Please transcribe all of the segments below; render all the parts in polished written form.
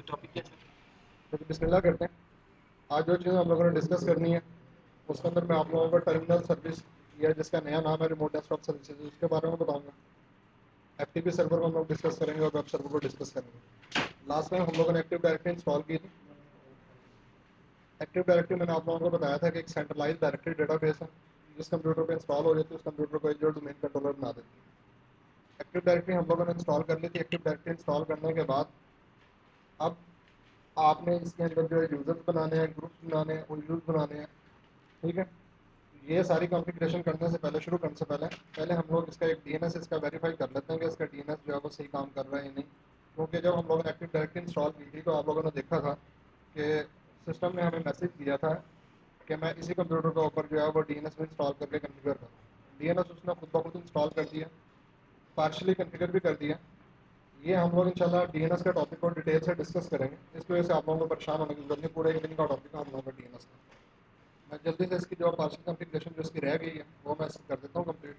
तो बिस्मिल्लाह करते हैं। आज जो चीज़ हम लोगों ने डिस्कस करनी है उसके अंदर मैं आप लोगों को टर्मिनल सर्विस या जिसका नया नाम है रिमोट डेस्कटॉप सर्विसेज उसके बारे में बताऊंगा। एफटीपी सर्वर को हम लोग डिस्कस करेंगे और वेब सर्वर को डिस्कस करेंगे। लास्ट टाइम हम लोगों ने एक्टिव डायरेक्टरी इंस्टॉल की थी। एक्टिव डायरेक्टरी मैंने आप लोगों को बताया था कि एक सेंट्रलाइज डायरेक्टरी डेटाबेस है जिस कंप्यूटर पर इंस्टॉल हो जाती है उस कंप्यूटर को एक जो डोमेन कंट्रोलर बना देती है। एक्टिव डायरेक्टरी हम लोगों ने इंस्टॉल कर ली थी। एक्टिव डायरेक्टरी इंस्टॉल करने के बाद अब आपने इसके अंदर जो है यूज़र्स बनाने हैं, ग्रुप्स बनाने हैं, यूज़ बनाने हैं। ठीक है, ये सारी कॉन्फ़िगरेशन करने से पहले, शुरू करने से पहले पहले हम लोग इसका एक डीएनएस इसका वेरीफाई कर लेते हैं कि इसका डीएनएस जो है वो सही काम कर रहा है या नहीं। क्योंकि जब हम लोगों ने एक्टिव डायरेक्टरी इंस्टॉल की थी तो आप लोगों ने देखा था कि सिस्टम ने हमें मैसेज दिया था कि मैं इसी कंप्यूटर के ऊपर जो है वो डीएनएस में इंस्टॉल करके कन्फिगर करूँ। डीएनएस उसने खुद ब खुद इंस्टॉल कर दिया, पार्शली कन्फिगर भी कर दिया। ये हम लोग इंशाल्लाह डीएनएस का टॉपिक को डिटेल से डिस्कस करेंगे। इस वजह से आप लोगों को परेशान होने की जरूरत नहीं, पूरे एक दिन का टॉपिक है हम लोगों का डीएनएस का। मैं जल्दी से इसकी जो पार्शियल कॉन्फ़िगरेशन जो इसकी रह गई है वो मैं कर देता हूँ कंप्लीट,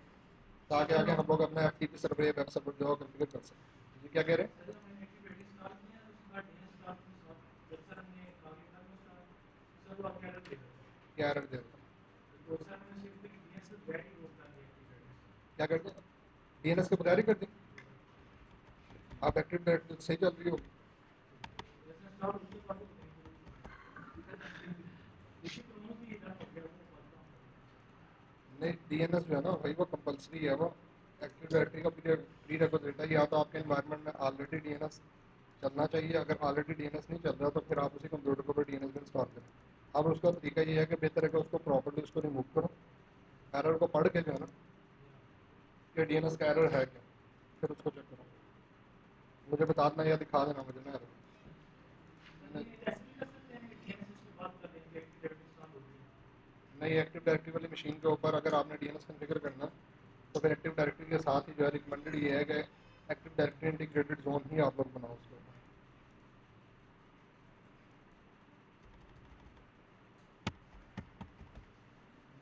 ताकि आगे हम लोग अपना एफटीपी सर्वर या वेब सर्वर जो है कॉन्फ़िगर कर सकें। जी क्या कह रहे हैं? क्या एरर दे रहा क्या करते हैं? डीएनएस के बगैर ही कर दी आप एक्टिव डायरेक्टरी सही चल रही हो? नहीं, डीएनएस जो है ना वही वो कंपलसरी है। वो एक्टिव डायरेक्टरी का प्री रिक्विजिट है। या तो आपके इन्वायरमेंट में ऑलरेडी डीएनएस चलना चाहिए, अगर ऑलरेडी डीएनएस नहीं चल रहा तो फिर आप उसी कंप्यूटर के ऊपर डीएनएस भी इंस्टॉल करें। अब उसका तरीका ये है कि बेहतर है कि उसको प्रॉपर्ली उसको रिमूव करो, एरर को पढ़ के जो है ना कि डीएनएस का एरर है क्या, फिर उसको चेक करो। मुझे बता देना या दिखा देना मुझे ना एरर। नहीं, एक्टिव डायरेक्टरी वाली मशीन के ऊपर अगर आपने डीएनएस कॉन्फ़िगर करना तो फिर एक्टिव डायरेक्टरी के साथ ही जो है रिकमेंडेड ये है कि एक्टिव डायरेक्टरी इंटीग्रेटेड जोन ही आप लोग बनाओ उसके ऊपर।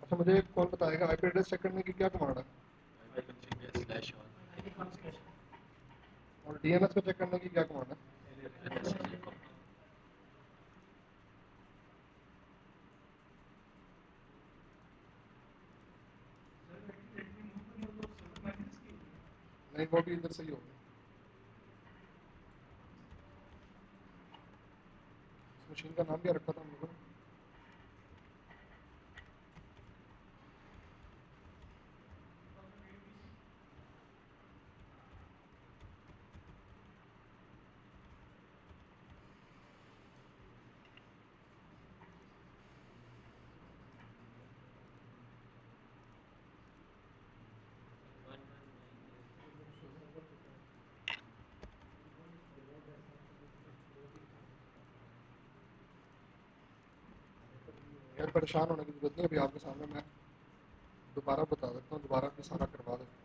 अच्छा, मुझे कौन बताएगा आईपी एड्रेस चेक करने की क्या कमांड है और डीएनएस को चेक करने की क्या कमांड है? नहीं, वो भी इधर से ही होगा। इस मशीन का नाम क्या रखा था हम लोगों ने? यार परेशान होने की जरूरत नहीं, अभी आपके सामने मैं दोबारा बता देता हूँ, दोबारा भी सारा करवा देता हूँ।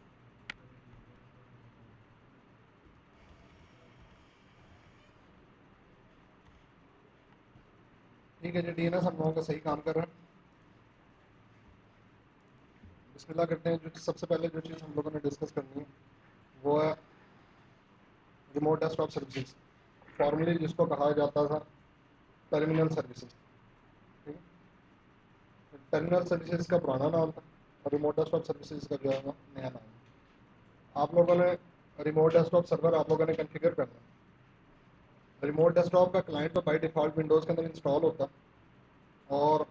ठीक है जी, डीएनएस हम लोगों का सही काम कर रहा है। बिस्मिल्लाह करते हैं। जो सबसे पहले जो चीज़ हम लोगों ने डिस्कस करनी है वो है रिमोट डेस्कटॉप सर्विसेज, फॉर्मली जिसको कहा जाता था टर्मिनल सर्विसेज। ठीक है, टर्मिनल सर्विसेज का पुराना नाम था और रिमोट डेस्कटॉप सर्विसेज का जो है वो नया नाम है। आप लोगों ने रिमोट डेस्कटॉप सर्वर आप लोगों ने कॉन्फ़िगर करना है। रिमोट डेस्कटॉप का क्लाइंट तो बाय डिफ़ॉल्ट विंडोज़ के अंदर इंस्टॉल होता है और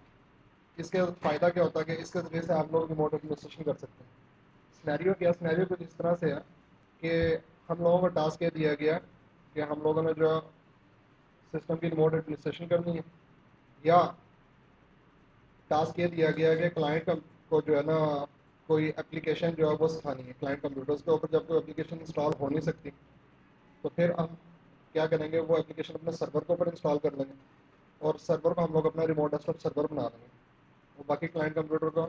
इसके फ़ायदा क्या होता है कि इसके ज़रिए से आप लोग रिमोट एडमिनिस्ट्रेशन कर सकते हैं। स्नैरियो कुछ इस तरह से है कि हम लोगों को टास्क ये दिया गया कि हम लोगों ने जो सिस्टम की रिमोट एडमिनिस्ट्रेशन करनी है, या टास्क ये दिया गया कि क्लाइंट को जो है ना कोई एप्लीकेशन जो है वो सिखानी है। क्लाइंट कंप्यूटर्स के ऊपर जब कोई एप्लीकेशन इंस्टॉल हो नहीं सकती तो फिर हम क्या करेंगे, वो एप्लीकेशन अपने सर्वर के ऊपर इंस्टॉल कर लेंगे और सर्वर को हम लोग अपना रिमोट डेस्कटॉप सर्वर बना देंगे। और बाकी क्लाइंट कंप्यूटर को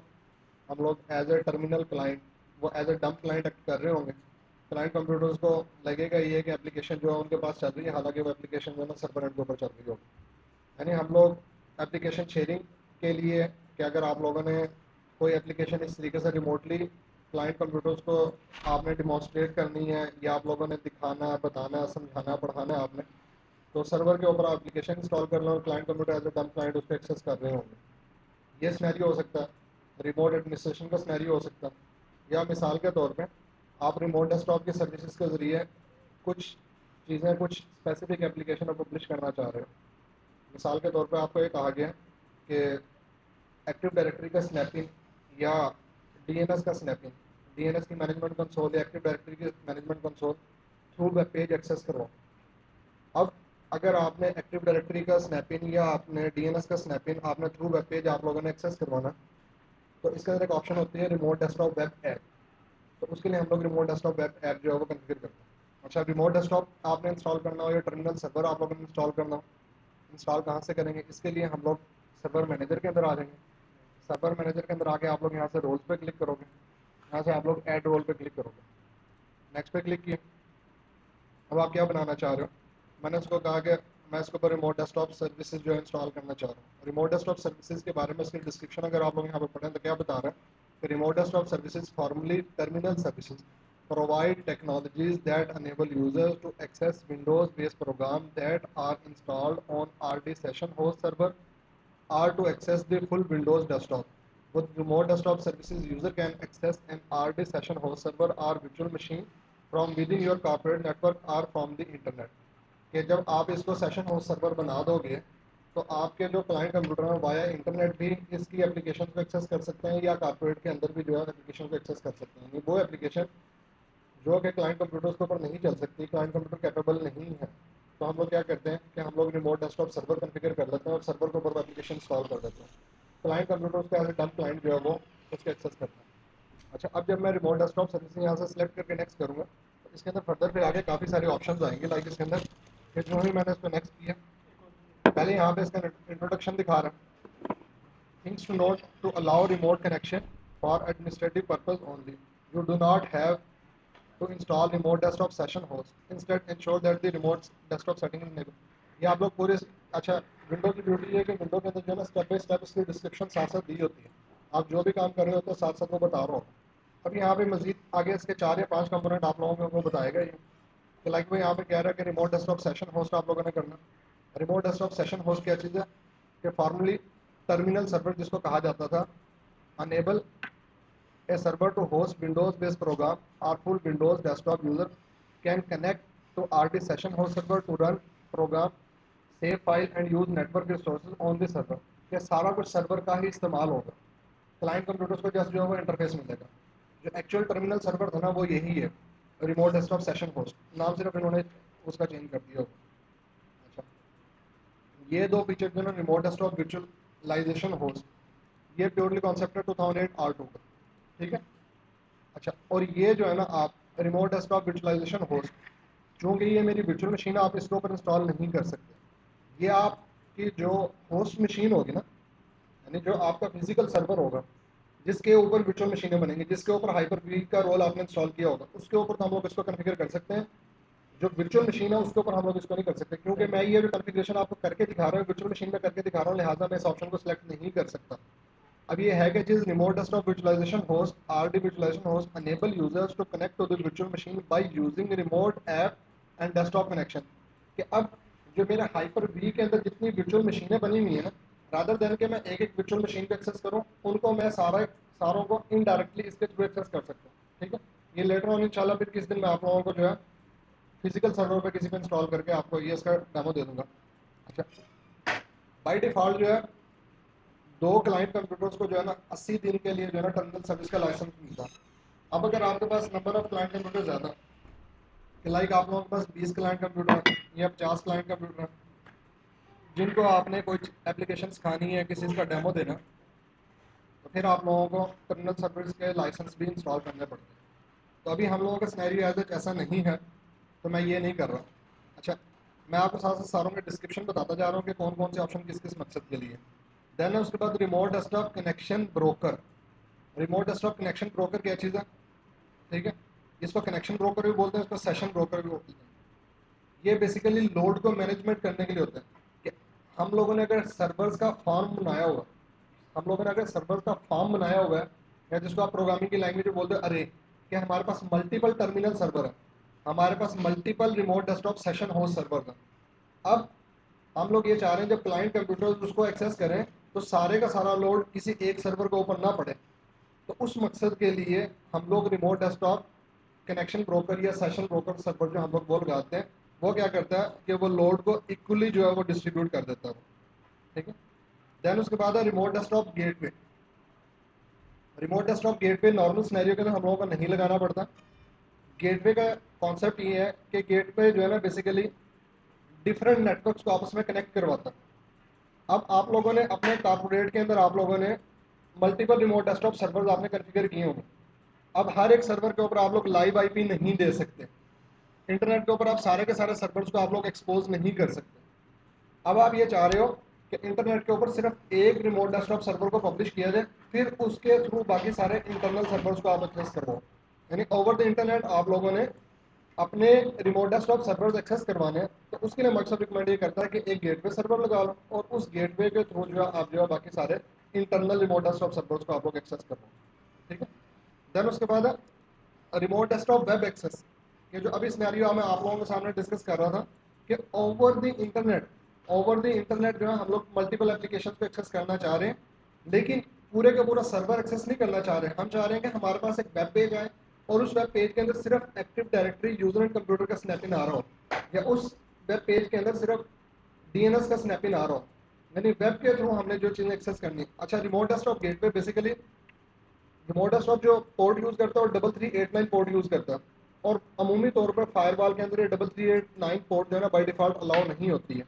हम लोग एज ए टर्मिनल क्लाइंट, वो as a dump client act कर रहे होंगे। क्लाइंट कंप्यूटर्स को लगेगा ये कि एप्लीकेशन जो है उनके पास चल रही है, हालांकि वो एप्लीकेशन जो है ना सर्वर एंड के ऊपर चल रही होगी। यानी हम लोग एप्लीकेशन शेयरिंग के लिए कि अगर आप लोगों ने कोई एप्लीकेशन इस तरीके से रिमोटली क्लाइंट कंप्यूटर्स को आपने डिमॉन्स्ट्रेट करनी है या आप लोगों ने दिखाना है, बताना है, समझाना है, पढ़ाना है आपने, तो सर्वर के ऊपर एप्लीकेशन इंस्टॉल कर लो और क्लाइंट कंप्यूटर एज ए डम क्लाइंट उसको एक्सेस कर रहे होंगे। ये सिनेरियो हो सकता है, रिमोट एडमिनिस्ट्रेशन का सिनेरियो हो सकता है, या मिसाल के तौर पे आप रिमोट डेस्कटॉप की सर्विसेज के ज़रिए कुछ चीज़ें, कुछ स्पेसिफिक एप्लीकेशन पब्लिश करना चाह रहे हो। मिसाल के तौर पे आपको ये कहा गया कि एक्टिव डायरेक्टरी का स्नैपिंग या डीएनएस का स्नैपिंग, डीएनएस की मैनेजमेंट कंसोल या एक्टिव डायरेक्टरी की management console through web page access करवाओ। अब अगर आपने एक्टिव डायरेक्टरी का स्नैपिंग या आपने डीएनएस का स्नैपिंग आपने थ्रू वेब पेज आप लोगों ने एक्सेस करवाना, तो इसके अंदर एक ऑप्शन होती है रिमोट डेस्कटॉप वेब ऐप। तो उसके लिए हम लोग रिमोट डेस्कटॉप वेब ऐप जो है वो कन्फिगर करते हैं। अच्छा, रिमोट डेस्कटॉप आपने इंस्टॉल करना हो या टर्मिनल सर्वर आप लोगों ने इंस्टॉल करना हो, इंस्टॉल कहाँ से करेंगे? इसके लिए हम लोग सर्वर मैनेजर के अंदर आ जाएंगे। सर्वर मैनेजर के अंदर आके आप लोग यहाँ से रोल्स पे क्लिक करोगे, यहाँ से आप लोग ऐड रोल पे क्लिक करोगे, नेक्स्ट पे क्लिक किए। अब आप क्या बनाना चाह रहे हो? मैंने उसको कहा कि मैं इसके ऊपर रिमोट डेस्कटॉप सर्विसेज जो है इंस्टॉल करना चाह रहा हूँ। रिमोट डेस्कटॉप सर्विसेज के बारे में इसकी डिस्क्रिप्शन अगर आप लोग यहाँ पर पढ़ें तो क्या बता रहा है कि remote desktop services formally terminal services provide technologies that enable users to access Windows-based programs that are installed on RD session host server or to access the full Windows desktop. With remote desktop services, user can access an RD session host server or virtual machine from within your corporate network or from the internet. कि जब आप इसको session host server बना दोगे तो आपके जो client computer हैं वाया इंटरनेट भी इसकी एप्लीकेशन को एक्सेस कर सकते हैं या कॉर्पोरेट के अंदर भी जो है एप्लीकेशन को एक्सेस कर सकते हैं। वो एप्लीकेशन जो कि क्लाइंट कंप्यूटर्स के ऊपर नहीं चल सकती, क्लाइंट कंप्यूटर कैपेबल नहीं है, तो हम लोग क्या करते हैं कि हम लोग रिमोट डेस्कटॉप सर्वर कॉन्फ़िगर कर लेते हैं और सर्वर के ऊपर एप्लीकेशन इंस्टॉल कर देते हैं। क्लाइंट कंप्यूटर उसके एज ए डम क्लाइंट जो है वो उसको एक्सेस करता है। अच्छा, अब जब मैं रिमोट डेस्कटॉप सर्विस यहाँ से सिलेक्ट करके नेक्स्ट करूँगा तो इसके अंदर फर्दर फिर आगे काफ़ी सारे ऑप्शन आएंगे। लाइक इसके अंदर कि जो ही मैंने इसको नेक्स्ट किया, पहले यहाँ पे इसका इंट्रोडक्शन दिखा रहा है, things to note to allow remote connection for administrative purpose only, you do not have to install remote desktop session host. Instead, ensure that the remote desktop setting is enabled. ये आप लोग पूरे, अच्छा, window की beauty है कि window के अंदर जो है ना स्टेप बाय स्टेप इसकी डिस्क्रिप्शन साथ साथ दी होती है। आप जो भी काम कर रहे होते हैं साथ साथ वो बता रहा होगा। अब यहाँ पे मजीद आगे इसके 4 या 5 कंपोनेंट आप लोगों को बताएगा ये कि लाइक वो यहाँ पे कह रहा है कि रिमोट डेस्कटॉप सेशन होस्ट आप लोगों ने करना। रिमोट डेस्कटॉप सेशन होस्ट क्या चीज़ है कि फॉर्मली टर्मिनल सर्वर जिसको कहा जाता था, enable a server to host Windows-based program or full Windows desktop user can connect to RT session host server to run program, save file and use network resources on the server. ये सारा कुछ server का ही इस्तेमाल होगा। Client computers को just जो है वो इंटरफेस मिलेगा। जो एक्चुअल टर्मिनल सर्वर था ना वो यही है, रिमोट डेस्कटॉप सेशन होस्ट, नाम सिर्फ इन्होंने उसका चेंज कर दिया होगा। अच्छा, ये दो फीचर जो है रिमोट डेस्कटॉप वर्चुअलाइजेशन होस्ट, ये प्योरली कॉन्सेप्ट है 2008 R2 का, ठीक है। अच्छा, और ये जो है ना आप रिमोट डेस्कटॉप वर्चुअलाइजेशन होस्ट, चूँकि ये मेरी वर्चुअल मशीन आप इसके ऊपर इंस्टॉल नहीं कर सकते। ये आपकी जो होस्ट मशीन होगी ना, यानी जो आपका फिजिकल सर्वर होगा जिसके ऊपर वर्चुअल मशीनें बनेंगी, जिसके ऊपर हाइपर वी का रोल आपने इंस्टॉल किया होगा, उसके ऊपर तो हम लोग इसको कन्फिगर कर सकते हैं। जो वर्चुअल मशीन है उसके ऊपर हम लोग इसको नहीं कर सकते, क्योंकि मैं ये जो कन्फिगरेशन आपको करके दिखा रहा हूँ वर्चुअल मशीन में करके दिखा रहा हूँ, लिहाजा मैं इस ऑप्शन को सिलेक्ट नहीं कर सकता। अब ये है कि जिस remote desktop virtualization host RD virtualization host enable users to connect to the virtual machine by using remote app and desktop connection. कि अब जो मेरे हाइपर वी के अंदर जितनी वर्चुअल मशीनें बनी हुई है ना, रादर देन के मैं एक एक वर्चुअल मशीन को एक्सेस करूँ, उनको मैं सारों को इनडायरेक्टली इसके थ्रू एक्सेस कर सकता हूँ, ठीक है। ये लेटर ऑन इंशाल्लाह फिर किस दिन मैं आप लोगों को जो है फिजिकल सर्वर पे किसी को इंस्टॉल करके आपको ये इसका डेमो दे दूंगा। अच्छा, बाय डिफॉल्ट जो है दो क्लाइंट कंप्यूटर्स को जो है ना 80 दिन के लिए जो है ना टर्मिनल सर्विस का लाइसेंस मिलता है। अब अगर आपके पास नंबर ऑफ क्लाइंट कंप्यूटर ज़्यादा कि लाइक आप लोगों के पास 20 क्लाइंट कंप्यूटर या 50 क्लाइंट कंप्यूटर जिनको आपने कोई एप्लीकेशन सिखानी है, किसी का डेमो देना, तो फिर आप लोगों को टर्मिनल सर्विस के लाइसेंस भी इंस्टॉल करने पड़ते हैं। तो अभी हम लोगों का सिनेरियो एज ऐसा नहीं है, तो मैं ये नहीं कर रहा। अच्छा, मैं आपको साथ साथ सारों के डिस्क्रिप्शन बताता जा रहा हूँ कि कौन कौन से ऑप्शन किस किस मकसद के लिए। देन उसके बाद remote desktop connection broker. Remote desktop connection broker क्या चीज़ है, ठीक है। इसको कनेक्शन ब्रोकर भी बोलते हैं, इसको सेशन ब्रोकर भी बोलते हैं। ये बेसिकली लोड को मैनेजमेंट करने के लिए होता है कि हम लोगों ने अगर सर्वर्स का फॉर्म बनाया हुआ, हम लोगों ने अगर सर्वर का फॉर्म बनाया हुआ है, या जिसको आप प्रोग्रामिंग की लैंग्वेज में बोलते हैं अरे, कि हमारे पास मल्टीपल टर्मिनल सर्वर है, हमारे पास multiple remote desktop session host server है, अब हम लोग ये चाह रहे हैं जब क्लाइंट कंप्यूटर उसको एक्सेस करें तो सारे का सारा लोड किसी एक सर्वर के ऊपर ना पड़े। तो उस मकसद के लिए हम लोग रिमोट डेस्कटॉप कनेक्शन ब्रोकर या सेशन ब्रोकर सर्वर जो हम लोग बोल लगाते हैं, वो क्या करता है कि वो लोड को इक्वली जो है वो डिस्ट्रीब्यूट कर देता है। ठीक है। देन उसके बाद है remote desktop gateway. Remote desktop gateway normal scenario के अंदर हम लोगों को नहीं लगाना पड़ता। गेटवे का कॉन्सेप्ट ये है कि गेटवे जो है ना बेसिकली डिफरेंट नेटवर्क्स को आपस में कनेक्ट करवाता है। अब आप लोगों ने अपने कॉर्पोरेट के अंदर आप लोगों ने मल्टीपल रिमोट डेस्कटॉप सर्वर्स आपने कॉन्फ़िगर किए होंगे। अब हर एक सर्वर के ऊपर आप लोग लाइव आईपी नहीं दे सकते। इंटरनेट के ऊपर आप सारे के सारे सर्वर्स को आप लोग एक्सपोज नहीं कर सकते। अब आप ये चाह रहे हो कि इंटरनेट के ऊपर सिर्फ एक रिमोट डेस्कटॉप सर्वर को पब्लिश किया जाए, फिर उसके थ्रू बाकी सारे इंटरनल सर्वर्स को आप एक्सेस करवाओ। यानी ओवर द इंटरनेट आप लोगों ने अपने रिमोट डेस्कटॉप सर्वर्स एक्सेस करवाने हैं। तो उसके लिए मकसद रिकमेंड ये करता है कि एक गेटवे सर्वर लगा लो और उस गेटवे के थ्रू जो है आप जो है बाकी सारे इंटरनल रिमोट डेस्कटॉप सर्वर्स को आप लोग एक्सेस कर लो। ठीक है। देन उसके बाद रिमोट डेस्कटॉप वेब एक्सेस। ये जो अभी सिनेरियो मैं आप लोगों के सामने डिस्कस कर रहा था कि ओवर द इंटरनेट जो है हम लोग मल्टीपल एप्लीकेशन को एक्सेस करना चाह रहे हैं, लेकिन पूरे का पूरा सर्वर एक्सेस नहीं करना चाह रहे हैं। हम चाह रहे हैं कि हमारे पास एक वेब पेज आए और उस वेब पेज के अंदर सिर्फ active directory user and computer का स्नैपिंग आ रहा हो, या उस वेब पेज के अंदर सिर्फ डीएनएस का स्नैपिंग आ रहा हो। यानी वेब के थ्रू हमने जो चीज़ें एक्सेस करनी। अच्छा, remote desktop gateway basically remote desktop जो पोर्ट यूज़ करता है और 3389 पोर्ट यूज़ करता है, और अमूमी तौर पर फायरवॉल के अंदर ये 3389 पोर्ट जो है ना बाई डिफ़ॉल्ट अलाउ नहीं होती है।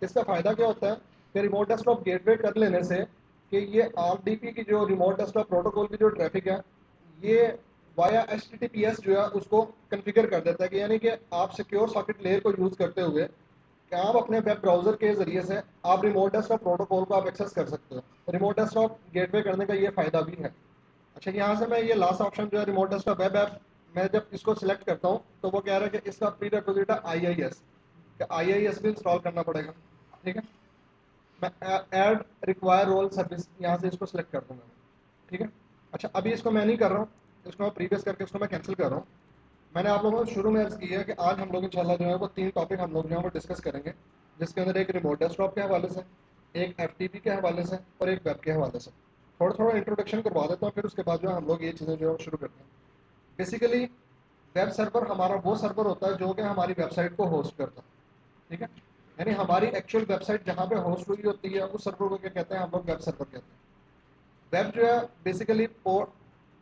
इसका फ़ायदा क्या होता है कि रिमोट डेस्कटॉप गेटवे कर लेने से कि ये आरडीपी की जो रिमोट डेस्कटॉप प्रोटोकॉल की जो ट्रैफिक है, ये वाया एचटीटीपीएस जो है उसको कन्फिगर कर देता है कि यानी कि आप सिक्योर सॉकेट लेयर को यूज़ करते हुए कि आप अपने वेब ब्राउज़र के ज़रिए से आप रिमोट डेस्कटॉप प्रोटोकॉल को आप एक्सेस कर सकते हो। रिमोट डेस्कटॉप गेटवे करने का ये फ़ायदा भी है। अच्छा, यहाँ से मैं ये लास्ट ऑप्शन जो है रिमोट डेस्कटॉप वेब ऐप, मैं जब इसको सिलेक्ट करता हूँ तो वो कह रहा है कि इसका प्री रिक्विजिट है आईआईएस, कि आईआईएस भी इंस्टॉल करना पड़ेगा। ठीक है। मैं ऐड रिक्वायर रोल सर्विस यहाँ से इसको सिलेक्ट कर दूंगा। ठीक है। अच्छा, अभी इसको मैं नहीं कर रहा हूँ, इसको मैं प्रीवियस करके इसको मैं कैंसिल कर रहा हूँ। मैंने आप लोगों को शुरू में अर्ज किया है कि आज हम लोग इंशाल्लाह जो है वो 3 टॉपिक हम लोग जो है वो डिस्कस करेंगे, जिसके अंदर एक रिमोट डेस्कटॉप के हवाले से, एक एफटीपी के हवाले से और एक वेब के हवाले से। थोड़ा थोड़ा इंट्रोडक्शन करवा देता हूँ, फिर उसके बाद जो है हम लोग ये चीज़ें जो है शुरू करते हैं। बेसिकली वेब सर्वर हमारा वो सर्वर होता है जो कि हमारी वेबसाइट को होस्ट करता है। ठीक है। यानी हमारी एक्चुअल वेबसाइट जहाँ पे होस्ट हुई होती है उस सर्वर को क्या कहते हैं, हम लोग वेब सर्वर कहते हैं। वेब जो है बेसिकली पोर्ट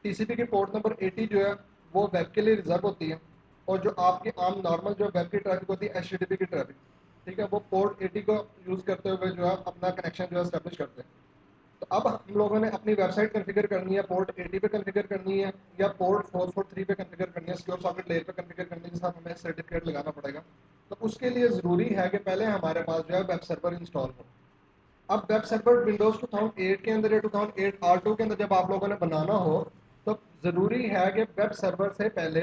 टीसीपी की पोर्ट नंबर 80 जो है वो वेब के लिए रिजर्व होती है, और जो आपकी आम नॉर्मल जो वेब की ट्रैफिक होती है एचटीटीपी की ट्रैफिक, ठीक है, वो पोर्ट 80 को यूज़ करते हुए जो है अपना कनेक्शन जो है एस्टेब्लिश करते हैं। तो अब हम लोगों ने अपनी वेबसाइट कॉन्फ़िगर करनी है पोर्ट 80 पे कॉन्फ़िगर करनी है, या पोर्ट 443 पे कॉन्फ़िगर करनी है, सिक्योर सॉकेट लेयर पे कॉन्फ़िगर करने के साथ हमें सर्टिफिकेट लगाना पड़ेगा। तो उसके लिए ज़रूरी है कि पहले हमारे पास जो है वेब सर्वर इंस्टॉल हो। अब वेब सर्वर विंडोज 2008 के अंदर या 2008 R2 के अंदर जब आप लोगों ने बनाना हो, तो ज़रूरी है कि वेब सर्वर से पहले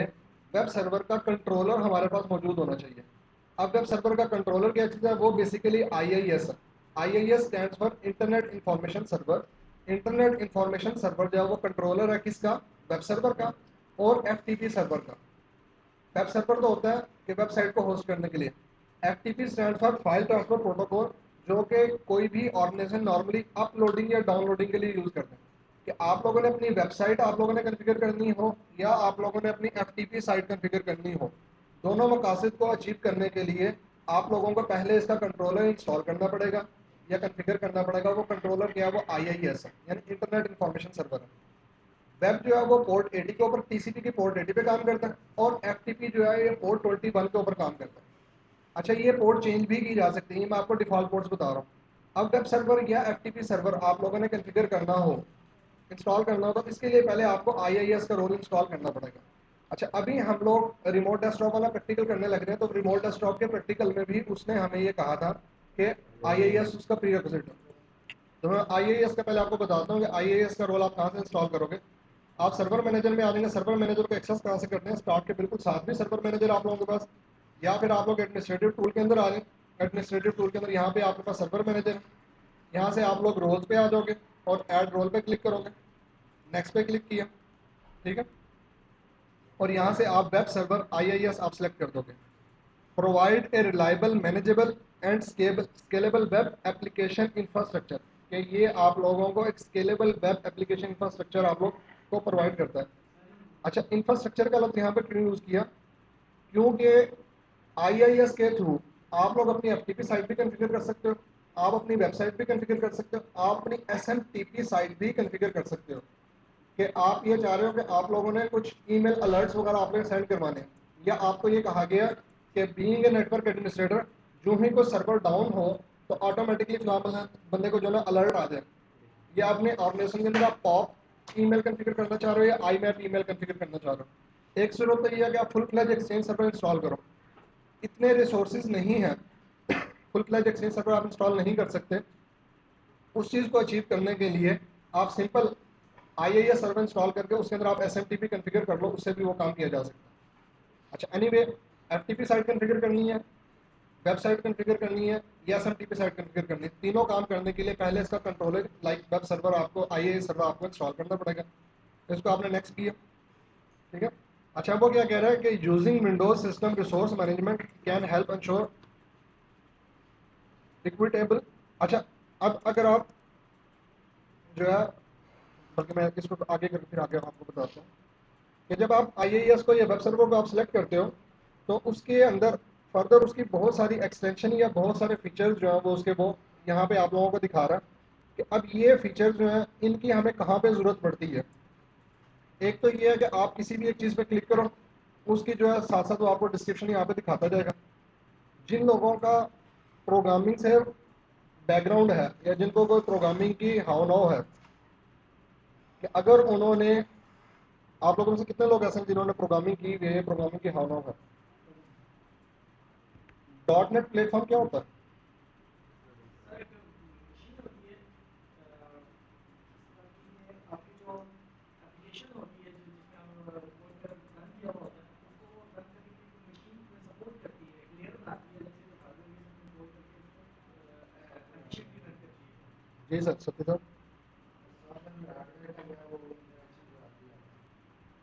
वेब सर्वर का कंट्रोलर हमारे पास मौजूद होना चाहिए। अब वेब सर्वर का कंट्रोलर क्या चीज़ है, वो बेसिकली आईआईएस है। IIS stands for internet information server. Internet information server जो है वो कंट्रोलर है किसका, वेब सर्वर का और एफटीपी सर्वर का। वेब सर्वर तो होता है कि वेबसाइट को होस्ट करने के लिए। FTP stand for file transfer protocol, जो कि कोई भी ऑर्गेनाइजेशन नॉर्मली अपलोडिंग या डाउनलोडिंग के लिए यूज़ करते हैं। कि आप लोगों ने अपनी वेबसाइट आप लोगों ने कॉन्फ़िगर करनी हो या आप लोगों ने अपनी एफटीपी साइट कॉन्फ़िगर करनी हो, दोनों मकासद को अचीव करने के लिए आप लोगों को पहले इसका कंट्रोलर इंस्टॉल करना पड़ेगा या कॉन्फ़िगर करना पड़ेगा। वो कंट्रोलर क्या है, वो आईआईएस है, यानी इंटरनेट इंफॉर्मेशन सर्वर है। वेब जो है वो पोर्ट 80 के ऊपर टीसीपी की पोर्ट 80 पे काम करता है, और एफटीपी जो है ये पोर्ट 21 के ऊपर काम करता है। अच्छा, ये पोर्ट चेंज भी की जा सकती है, मैं आपको डिफॉल्ट पोर्ट्स बता रहा हूँ। अब वेब सर्वर या एफटीपी सर्वर आप लोगों ने कॉन्फ़िगर करना हो, इंस्टॉल करना हो, तो इसके लिए पहले आपको आईआईएस का रोल इंस्टॉल करना पड़ेगा। अच्छा, अभी हम लोग रिमोट डेस्कटॉप वाला प्रैक्टिकल करने लग रहे हैं, तो रिमोट डेस्कटॉप के प्रैक्टिकल में भी उसने हमें ये कहा था कि आईआईएस उसका प्री रिक्विजिट है। तो मैं आईएएस का पहले आपको बताता हूँ कि आईएएस का रोल आप कहाँ से इंस्टॉल करोगे। आप सर्वर मैनेजर में आ जाएंगे। सर्वर मैनेजर को एक्सेस कहाँ से करते हैं, स्टार्ट के बिल्कुल साथ भी सर्वर मैनेजर आप लोगों के पास, या फिर आप लोग एडमिनिस्ट्रेटिव टूल के अंदर आ जाए। एडमिनिस्ट्रेटिव टूल के अंदर यहाँ पे आपके पास सर्वर मैनेजर है। यहाँ से आप लोग रोल्स पे आ जाओगे और ऐड रोल पे क्लिक करोगे, नेक्स्ट पे क्लिक किया। ठीक है। और यहाँ से आप वेब सर्वर आईआईएस आप सेलेक्ट कर दोगे। Provide a reliable manageable and scalable web application infrastructure, कि ये आप लोगों को एक स्केलेबल वेब एप्लीकेशन इंफ्रास्ट्रक्चर आप लोग को प्रोवाइड करता है। अच्छा, इंफ्रास्ट्रक्चर का लफ्ज़ यहाँ पर क्यों यूज़ किया? क्योंकि आईआईएस के थ्रू आप लोग अपनी एफटीपी साइट भी कॉन्फ़िगर कर सकते हो, आप अपनी वेबसाइट भी कॉन्फ़िगर कर सकते हो, आप अपनी एसएमटीपी साइट भी कॉन्फ़िगर कर सकते हो। कि आप ये चाह रहे हो कि आप लोगों ने कुछ ईमेल अलर्ट्स वगैरह आप लोग सेंड करवाने, या आपको ये कहा गया कि बीइंग ए नेटवर्क एडमिनिस्ट्रेटर जो ही कोई सर्वर डाउन हो तो ऑटोमेटिकली फिलहाल बंदे को जो ना अलर्ट आ जाए, या अपने ऑर्गेनाइजेशन के अंदर आप पॉप ईमेल कॉन्फ़िगर करना चाह रहे हो या आईमैप ईमेल कॉन्फ़िगर करना चाह रहे हो, एक सूरत तो ये है कि आप full fledge exchange server install करो। इतने रिसोर्सेज नहीं हैं, फुल फ्लैज एक्सचेंज सर्वर आप इंस्टॉल नहीं कर सकते। उस चीज़ को अचीव करने के लिए आप सिंपल आईआईएस सर्वर इंस्टॉल करके उसके अंदर आप एसएमटीपी कॉन्फ़िगर कर लो, उससे भी वो काम किया जा सकता है। अच्छा, एनीवे, एफटीपी साइट कॉन्फ़िगर करनी है, वेबसाइट कॉन्फ़िगर करनी है या एसएमटीपी साइट कॉन्फ़िगर करनी है, तीनों काम करने के लिए पहले इसका कंट्रोलर लाइक वेब सर्वर आपको आईआईएस सर्वर आपको इंस्टॉल करना पड़ेगा। तो इसको आपने नेक्स्ट किया, ठीक है। अच्छा, वो क्या कह रहा है कि using Windows system resource management can help ensure equitable. अच्छा, अब अगर आप जो है, बल्कि मैं इसको आगे करके फिर आगे आपको बताता हूँ कि जब आप आईएएस को या वेब सर्वर को आप सिलेक्ट करते हो तो उसके अंदर फर्दर उसकी बहुत सारी एक्सटेंशन या बहुत सारे फीचर्स जो हैं वो उसके वो यहाँ पे आप लोगों को दिखा रहा है कि अब ये फीचर्स जो हैं इनकी हमें कहाँ पे ज़रूरत पड़ती है। एक तो ये है कि आप किसी भी एक चीज़ पे क्लिक करो, उसकी जो है साथ साथ वो आपको डिस्क्रिप्शन यहाँ पे दिखाता जाएगा। जिन लोगों का प्रोग्रामिंग से बैकग्राउंड है या जिनको कोई प्रोग्रामिंग की हाव नाव है, कि अगर उन्होंने, आप लोगों में से कितने लोग ऐसे हैं जिन्होंने प्रोग्रामिंग की हुई है, प्रोग्रामिंग की हाव नाव है? डॉट नेट प्लेटफॉर्म क्या होता है? जी सर, सत्य साहब।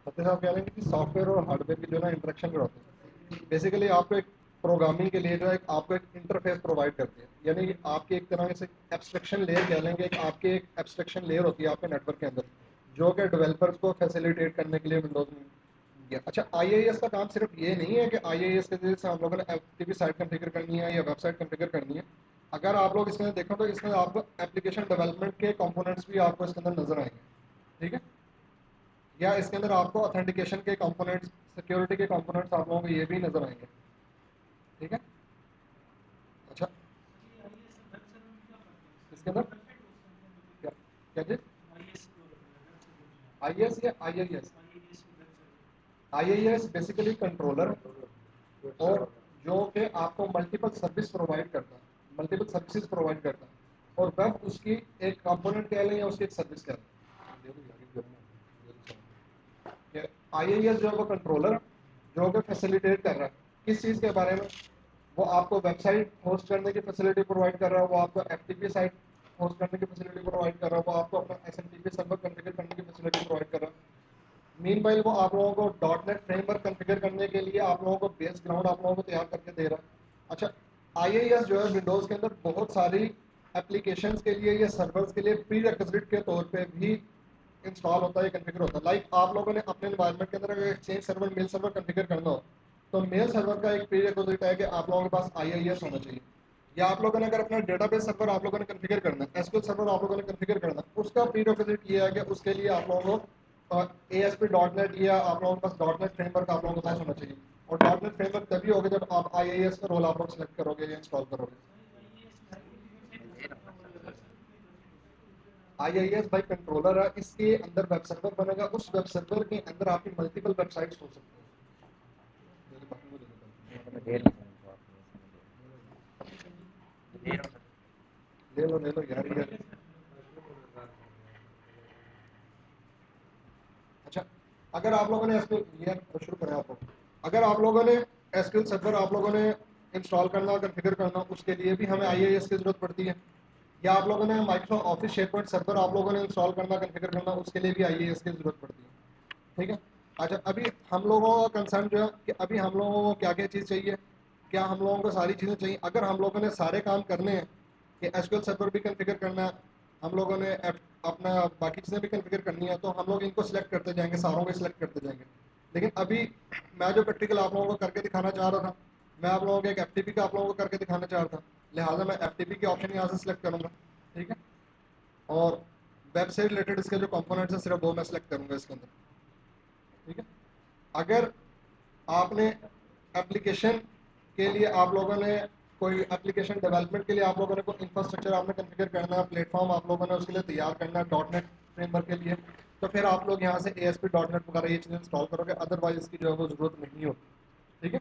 सत्य साहब कह रहे हैं कि सॉफ्टवेयर और हार्डवेयर की जो है ना इंटरेक्शन कराते हैं। बेसिकली आपको एक प्रोग्रामिंग के लिए जो है आपको एक इंटरफेस प्रोवाइड करते हैं, यानी आपकी एक तरह से एब्स्ट्रक्शन लेयर कह लेंगे, एक आपकी एक एब्स्ट्रक्शन लेयर होती है आपके नेटवर्क के अंदर जो कि डेवलपर्स को फैसिलिटेट करने के लिए विंडोज में दिया। अच्छा, आईआईएस का काम सिर्फ ये नहीं है कि आईआईएस के जरिए से हम लोगों ने एफटीपी साइट कॉन्फ़िगर करनी है या वेबसाइट कॉन्फ़िगर करनी है। अगर आप लोग इसके अंदर देखो तो इसमें आपको एप्लीकेशन डेवलपमेंट के कंपोनेंट्स भी आपको इसके अंदर नजर आएंगे, ठीक है। या इसके अंदर आपको ऑथेंटिकेशन के कंपोनेंट्स, सिक्योरिटी के कंपोनेंट्स आप लोगों को ये भी नजर आएंगे, ठीक है। अच्छा, इसके अंदर क्या क्या जी? आईएएस या आईआईएस? आईआईएस बेसिकली कंट्रोलर और जो कि आपको मल्टीपल सर्विस प्रोवाइड करता है, मल्टीपल सर्विसेज प्रोवाइड करता है, और वेब उसकी एक कंपोनेंट कह लें या उसकी एक सर्विस कह लें। आईआईएस जो है वो कंट्रोलर जो कि फैसिलिटेट कर रहा है किस चीज़ के बारे में, वो आपको वेबसाइट होस्ट करने की फैसिलिटी प्रोवाइड कर रहा है, वो आपको एफटीपी साइट होस्ट करने की फैसिलिटी प्रोवाइड कर रहा है, वो आपको अपना एसएमटीपी सर्वर कॉन्फ़िगर करने की फैसिलिटी प्रोवाइड कर रहा है। मीनवाइल वो आप लोगों co dot net framework configure करने के लिए आप लोगों को बेस ग्राउंड आप लोगों को तैयार करके दे रहा है। अच्छा, आईआईएस जो है विंडोज़ के अंदर बहुत सारी एप्लीकेशंस के लिए या सर्वर्स के लिए प्री रिक्विजिट के तौर पे भी इंस्टॉल होता है, कॉन्फ़िगर होता है। लाइक आप लोगों ने अपने एनवायरनमेंट के अंदर अगर exchange server, mail server configure करना हो तो मेल सर्वर का एक प्री रिक्विजिट है कि आप लोगों के पास आईआईएस होना चाहिए। या आप लोगों ने अगर अपना डेटाबेस सर्वर आप लोगों ने कॉन्फ़िगर करना है, एसक्यूएल सर्वर आप लोगों ने कॉन्फ़िगर करना है, उसका प्री रिक्विजिट ये है कि उसके लिए आप लोगों को एएसपी डॉट नेट या आप लोगों के पास डॉट नेट फ्रेमवर्क आप लोगों के पास होना चाहिए। और डॉट नेट फ्रेमवर्क तभी होगा जब आप आईआईएस का रोल आप लोग सेलेक्ट करोगे या इंस्टॉल करोगे। आईआईएस बाई कंट्रोलर है, इसके अंदर वेब सर्वर बनेगा, उस वेब सर्वर के अंदर आपकी मल्टीपल वेबसाइट्स हो सकती हैं। ले लो यार ये। अच्छा, अगर आप लोगों ने एसक्यूएल ये शुरू करें आप लोग, अगर आप लोगों ने एसक्यूएल सर्वर आप लोगों ने इंस्टॉल करना, कॉन्फ़िगर करना, उसके लिए भी हमें आईआईएस की जरूरत पड़ती है। या आप लोगों ने माइक्रोसॉफ्ट ऑफिस शेयरपॉइंट सर्वर आप लोगों ने इंस्टॉल करना, कॉन्फ़िगर करना, उसके लिए भी आईआईएस की जरूरत पड़ती है, ठीक है। अच्छा, अभी हम लोगों का कंसर्न जो है कि अभी हम लोगों को क्या क्या चीज़ चाहिए क्या हम लोगों को सारी चीज़ें चाहिए? अगर हम लोगों ने सारे काम करने हैं कि एसक्यूएल सर्वर भी कॉन्फ़िगर करना है, हम लोगों ने अपना बाकी चीज़ें भी कॉन्फ़िगर करनी है, तो हम लोग इनको सिलेक्ट करते जाएंगे, सारों को सिलेक्ट करते जाएंगे। लेकिन अभी मैं जो प्रैक्टिकल आप लोगों को करके दिखाना चाह रहा था, मैं आप लोगों को एक एफ का आप लोगों को करके दिखाना चाह रहा था, लिहाजा मैं एफ के ऑप्शन यहाँ से सिलेक्ट करूँगा, ठीक है। और वेब से रिलेटेड इसके जो कंपोनेंट्स हैं सिर्फ वो मैं सिलेक्ट करूँगा इसके अंदर, ठीक है। अगर आपने एप्लीकेशन के लिए आप लोगों ने कोई एप्लीकेशन डेवलपमेंट के लिए आप लोगों ने कोई इंफ्रास्ट्रक्चर आपने कॉन्फ़िगर करना है, प्लेटफॉर्म आप लोगों ने उसके लिए तैयार करना है डॉट नेट फ्रेमवर्क के लिए, तो फिर आप लोग यहाँ से ASP डॉट नेट वगैरह ये चीज़ें इंस्टॉल करोगे, अदरवाइज इसकी जो है वो ज़रूरत नहीं होती, ठीक है।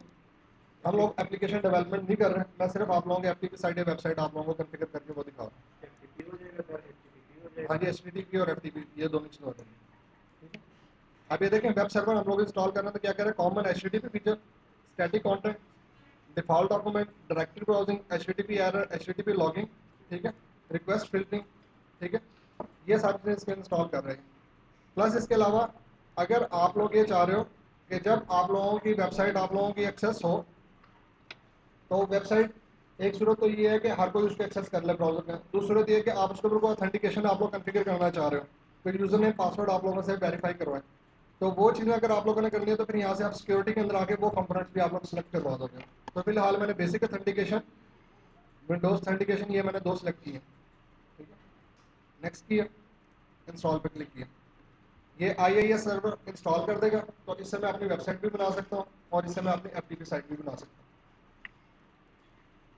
हम लोग एप्लीकेशन डेवलपमेंट नहीं कर रहे हैं, मैं सिर्फ आप लोगों के FTP साइट या वेबसाइट आप लोगों को कॉन्फ़िगर करके वो दिखा रहा हूँ। हाँ जी, HTTP और FTP ये दोनों चीज़ें होती हैं, ठीक है। अब ये देखें, वेब सर्वर हम लोग इंस्टॉल करना तो क्या करें, common HTTP feature, static content, default document, directory browsing, HTTP error, HTTP logging, ठीक है, रिक्वेस्ट फिल्टरिंग, ठीक है, ये सारी चीज़ें इसमें इंस्टॉल कर रहे हैं। प्लस इसके अलावा अगर आप लोग ये चाह रहे हो कि जब आप लोगों की वेबसाइट आप लोगों की एक्सेस हो, तो वेबसाइट एक सूरत तो ये है कि हर कोई उसको एक्सेस कर ले ब्राउजर में, दूसरी सूरत ये है कि आप उसके ऊपर कोई ऑथेंटिकेशन आप लोग कॉन्फ़िगर करना चाह रहे हो, फिर यूज़र नेम पासवर्ड आप लोगों से वेरीफाई करवाएं, तो वो चीज़ें अगर आप लोगों ने करनी है तो फिर यहाँ से आप सिक्योरिटी के अंदर आके वो कंपोनेंट्स भी आप लोग सेलेक्ट करवा दोगे। तो फिलहाल मैंने बेसिक ऑथेंटिकेशन, विंडोज ऑथेंटिकेशन ये मैंने 2 सेलेक्ट किए, ठीक है। नेक्स्ट किया, इंस्टॉल पे क्लिक किया, ये IIS सर्वर इंस्टॉल कर देगा, तो इससे मैं अपनी वेबसाइट भी बना सकता हूँ और इससे मैं अपनी FTP साइट भी बना सकता हूँ।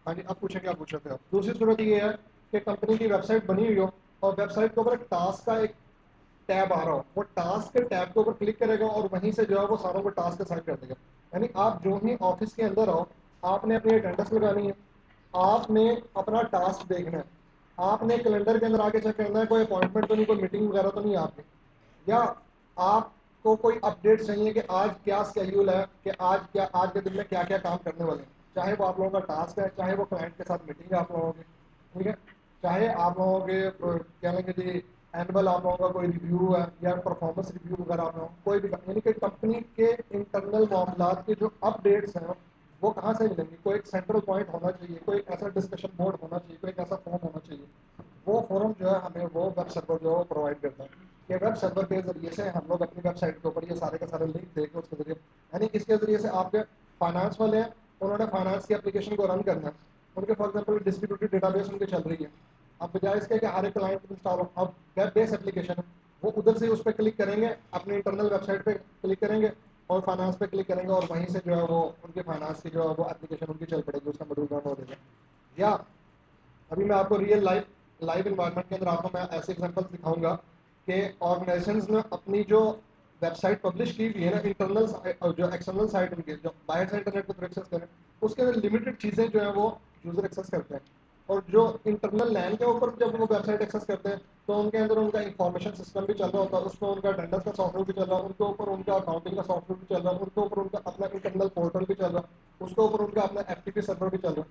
हाँ जी, अब पूछें क्या पूछ रहे थे आप। दूसरी सूरत ये है कि कंपनी की वेबसाइट बनी हुई हो और वेबसाइट के ऊपर एक टास्क का एक टैब आ रहा हो, वो टास्क के टैब के ऊपर क्लिक करेगा और वहीं से जो है वो सारों को टास्क असाइन कर देगा। यानी आप जो ही ऑफिस के अंदर हो, आपने अपनी अटेंडेंस लगानी है, आपने अपना टास्क देखना है, आपने कैलेंडर के अंदर आके चेक करना है कोई अपॉइंटमेंट तो नहीं, कोई मीटिंग वगैरह तो नहीं है आपकी, या आपको कोई अपडेट चाहिए कि आज क्या शेड्यूल है, कि आज के दिन में क्या क्या काम करने वाले हैं, चाहे वो आप लोगों का टास्क है, चाहे वो क्लाइंट के साथ मीटिंग है आप लोगों की, ठीक है, चाहे आप लोगों के क्या लेंगे जी एनुअल आप लोगों का कोई रिव्यू है या परफॉर्मेंस रिव्यू वगैरह आप लोगों कोई भी, यानी कि कंपनी के इंटरनल मामला के जो अपडेट्स हैं वो कहाँ से मिलेंगे, कोई एक सेंट्रल पॉइंट होना चाहिए, कोई एक ऐसा डिस्कशन बोर्ड होना चाहिए, कोई एक ऐसा फॉर्म होना चाहिए, वो फोरम जो है हमें वो वेब सर्वर जो है वो प्रोवाइड करता है, कि वेब सर्वर के जरिए से हम लोग अपनी वेबसाइट के ऊपर ये सारे के सारे लिंक देकर उसके जरिए, यानी इसके जरिए से आपके फाइनेंस वाले हैं, उन्होंने फाइनेंस की एप्लीकेशन को रन करना है, उनके फॉर एग्जाम्पल डिस्ट्रीब्यूटेड डेटाबेस उनकी चल रही है, अब बजाय इसके कि हर एक क्लाइंट इंस्टॉल हो, अब वेब बेस्ड एप्लीकेशन है, वो उधर से उस पर क्लिक करेंगे, अपनी इंटरनल वेबसाइट पे क्लिक करेंगे और फाइनेंस पे क्लिक करेंगे और वहीं से जो है वो उनके फाइनेंस की जो है वो एप्लीकेशन उनकी चल पड़ेगी, उसका मॉड्यूल रन हो जाएगा। या अभी मैं आपको रियल लाइव इन्वायरमेंट के अंदर आपको मैं ऐसे एग्जांपल्स दिखाऊंगा कि ऑर्गेनाइजेशंस ने अपनी जो वेबसाइट पब्लिश की हुई है ना, इंटरनल जो एक्सटर्नल साइट उनके जो बाहर से इंटरनेट पर एक्सेस करें, उसके अंदर लिमिटेड चीज़ें जो है वो यूज़र एक्सेस करते हैं, और जो इंटरनल लैन के ऊपर जब वो वेबसाइट एक्सेस करते हैं तो उनके अंदर उनका इंफॉर्मेशन सिस्टम भी चल रहा होता है, उसमें उनका अटेंडेंस का सॉफ्टवेयर भी चल रहा है, उनके ऊपर उनका अकाउंटिंग का सॉफ्टवेयर भी चल रहा है, उनके ऊपर उनका अपना इंटरनल पोर्टल भी चल रहा है, उसके ऊपर उनका अपना FTP सर्वर भी चल रहा है।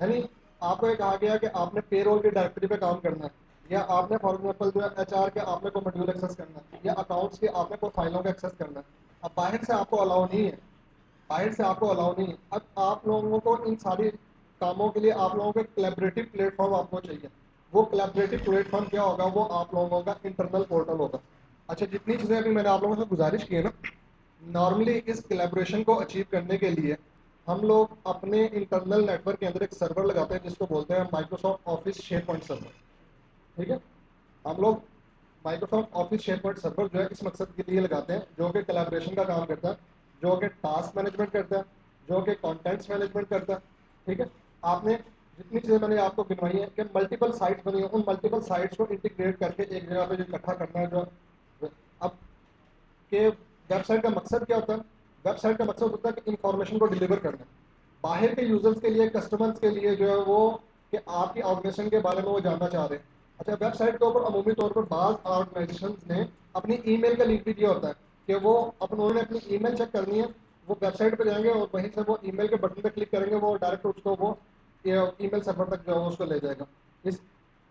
यानी आपको एक आ गया कि आपने पेरोल की डायरेक्टरी पे काम करना है, या आपने फॉर एग्जाम्पल जो है HR के आपने कोई मॉड्यूल एक्सेस करना है, या अकाउंट्स के आपने कोई फाइलों का एक्सेस करना है, अब बाहर से आपको अलाउ नहीं है, बाहर से आपको अलाउ नहीं है, अब आप लोगों को इन सारी कामों के लिए आप लोगों को कोलैबोरेटिव प्लेटफॉर्म आपको चाहिए, वो कोलैबोरेटिव प्लेटफॉर्म क्या होगा, वो आप लोगों का इंटरनल पोर्टल होगा। अच्छा, जितनी चीज़ें अभी मैंने आप लोगों से गुजारिश की है ना, नॉर्मली इस कोलैबोरेशन को अचीव करने के लिए हम लोग अपने इंटरनल नेटवर्क के अंदर एक सर्वर लगाते हैं जिसको बोलते हैं Microsoft office share point server, ठीक है। हम लोग Microsoft office share point server जो है इस मकसद के लिए लगाते हैं, जो कि कोलैबोरेशन का काम करता है, जो कि टास्क मैनेजमेंट करता है, जो कि कॉन्टेंट्स मैनेजमेंट करता है, ठीक है। आपने जितनी चीज़ें मैंने आपको गिनवाई है कि मल्टीपल साइट्स बनी है, उन मल्टीपल साइट्स को इंटीग्रेट करके एक जगह पे जो इकट्ठा करना है, जो अब के वेबसाइट का मकसद क्या होता है, वेबसाइट का मकसद होता है कि इंफॉर्मेशन को डिलीवर करना, बाहर के यूजर्स के लिए, कस्टमर्स के लिए जो है वो कि आपकी ऑर्गेनाइजेशन के बारे में वो जानना चाह रहे हैं। अच्छा, वेबसाइट के ऊपर अमूमी तौर पर बाज़ ऑर्गेनाइजेशन ने अपनी ईमेल का लिंक भी दिया होता है कि वो उन्होंने अपनी ईमेल चेक करनी है, वो वेबसाइट पर जाएंगे और वहीं से वो ईमेल के बटन पर क्लिक करेंगे, वो डायरेक्ट उसको वो ईमेल सर्वर तक जो है उसको ले जाएगा। इस